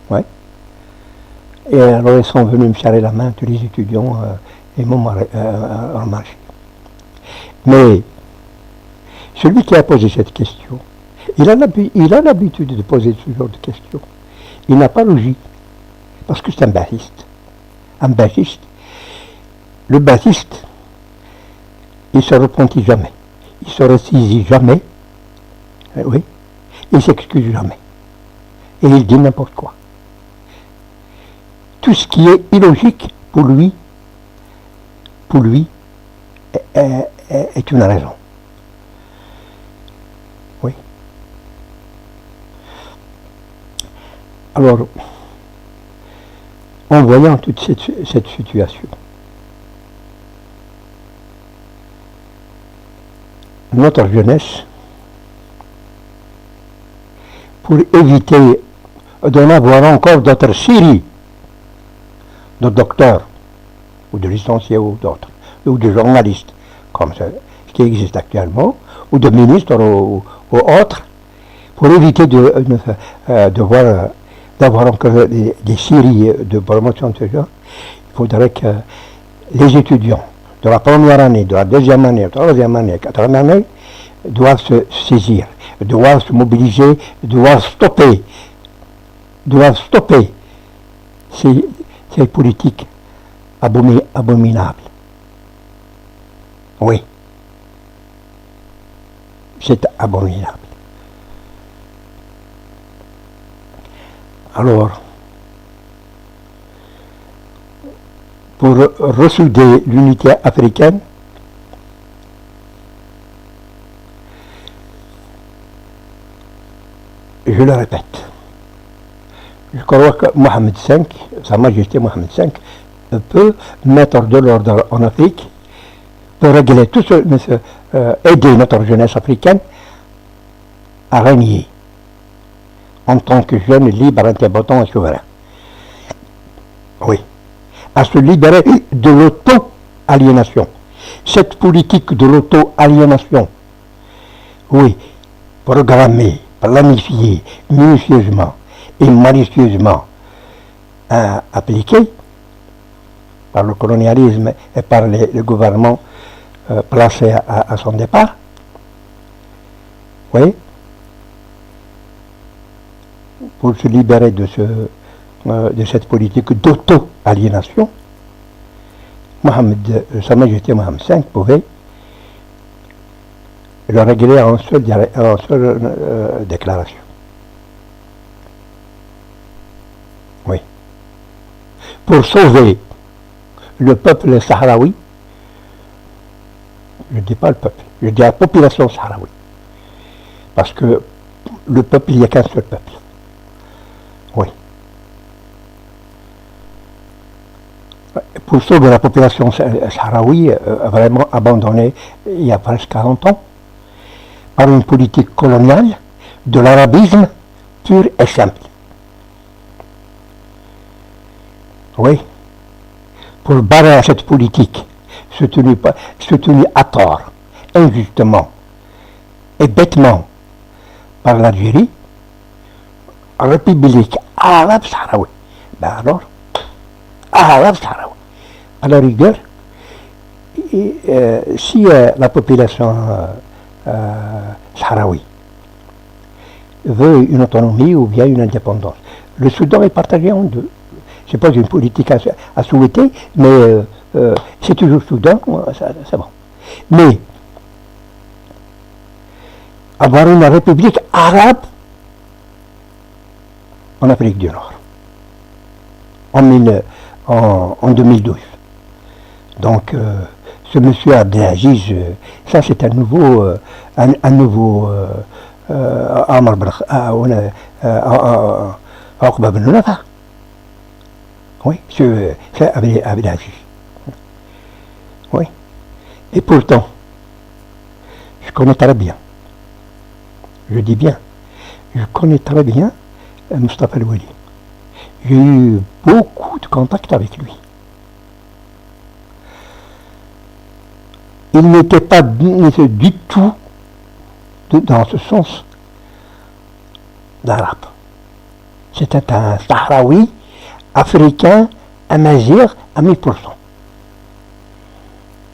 Ouais. Et alors ils sont venus me serrer la main, tous les étudiants, et m'ont remarché. Mais celui qui a posé cette question, il a l'habitude de poser ce genre de questions. Il n'a pas logique, parce que c'est un bahiste. Un bahiste. Le bahiste, il ne se repentit jamais. Il ne se ressaisit jamais. Oui. Il ne s'excuse jamais. Et il dit n'importe quoi. Tout ce qui est illogique pour lui est une raison. Oui. Alors, en voyant toute cette situation. Notre jeunesse, pour éviter d'en avoir encore d'autres séries de docteurs, ou de licenciés ou d'autres, ou de journalistes, comme ce qui existe actuellement, ou de ministres ou autres, pour éviter d'avoir encore des séries de promotion de ce genre, il faudrait que les étudiants de la première année, de la deuxième année, de la troisième année, quatrième année, doivent se saisir, doivent se mobiliser, doivent stopper ces politiques abominables. Oui, c'est abominable. Alors, pour ressouder l'unité africaine, je le répète, je crois que Mohamed V, Sa Majesté Mohamed V, peut mettre de l'ordre en Afrique, peut régler tout aider notre jeunesse africaine à régner en tant que jeune, libre, indépendant et souverain. Oui. À se libérer de l'auto-aliénation. Cette politique de l'auto-aliénation, oui, programmée, planifiée, minutieusement et malicieusement appliquée par le colonialisme et par le gouvernement placé à son départ, oui, pour se libérer de cette politique d'auto-aliénation, Sa Majesté Mohamed V pouvait le régler en seule déclaration. Oui. Pour sauver le peuple sahraoui, je ne dis pas le peuple, je dis la population sahraoui. Parce que le peuple, il n'y a qu'un seul peuple. Oui. Pour sauver la population sahraoui, vraiment abandonnée il y a presque 40 ans, par une politique coloniale de l'arabisme pur et simple. Oui. Pour barrer à cette politique, soutenue à tort, injustement et bêtement par l'Algérie, République arabe sahraoui. Ben alors, arabe sahraoui. À la rigueur, si la population sahraoui veut une autonomie ou bien une indépendance, le Soudan est partagé en deux. Ce n'est pas une politique à souhaiter, mais c'est toujours Soudan, c'est bon. Mais avoir une république arabe en Afrique du Nord, en 2012. Donc, ce monsieur Abdelaziz, ça c'est un nouveau Amr Aqba Ben Nafa. Oui, c'est Abdelaziz. Oui. Et pourtant, je connais très bien, je dis bien, je connais très bien Mustafa El-Wali. J'ai eu beaucoup de contacts avec lui. Il n'était pas du tout dans ce sens d'arabe. C'était un Sahraoui, africain, amazigh à 1000%.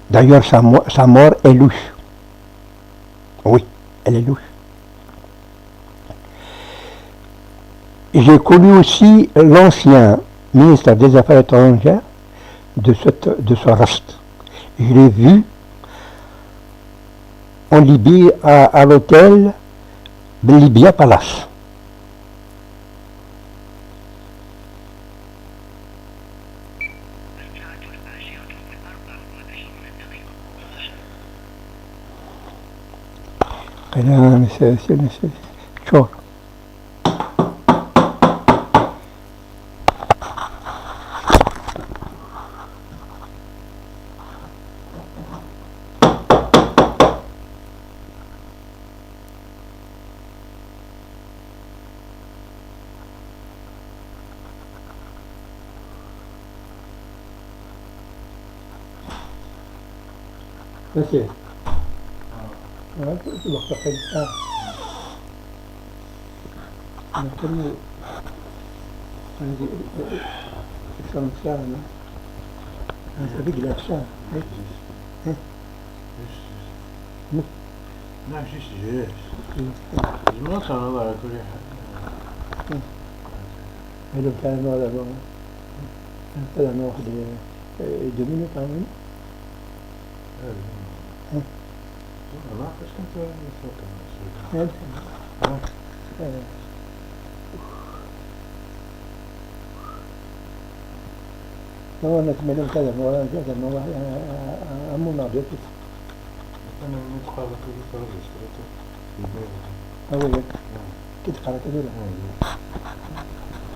D'ailleurs, sa mort est louche. Oui, elle est louche. J'ai connu aussi l'ancien ministre des Affaires étrangères de ce reste. Je l'ai vu en Libye à l'hôtel Libya Palace. Monsieur. Ouais, tu vas faire ça. On a connu comme ça, non? Un peu de l'action. نعم شو سجلت زمان كان الله على كل حال لو كان هذا مثلا واحد يدمني كمان ما فيش كنت ما أنا كمان كذا ما أمو نابيت أنا متقابل كل فرق اشتريته أقول لك كنت قرأت كذا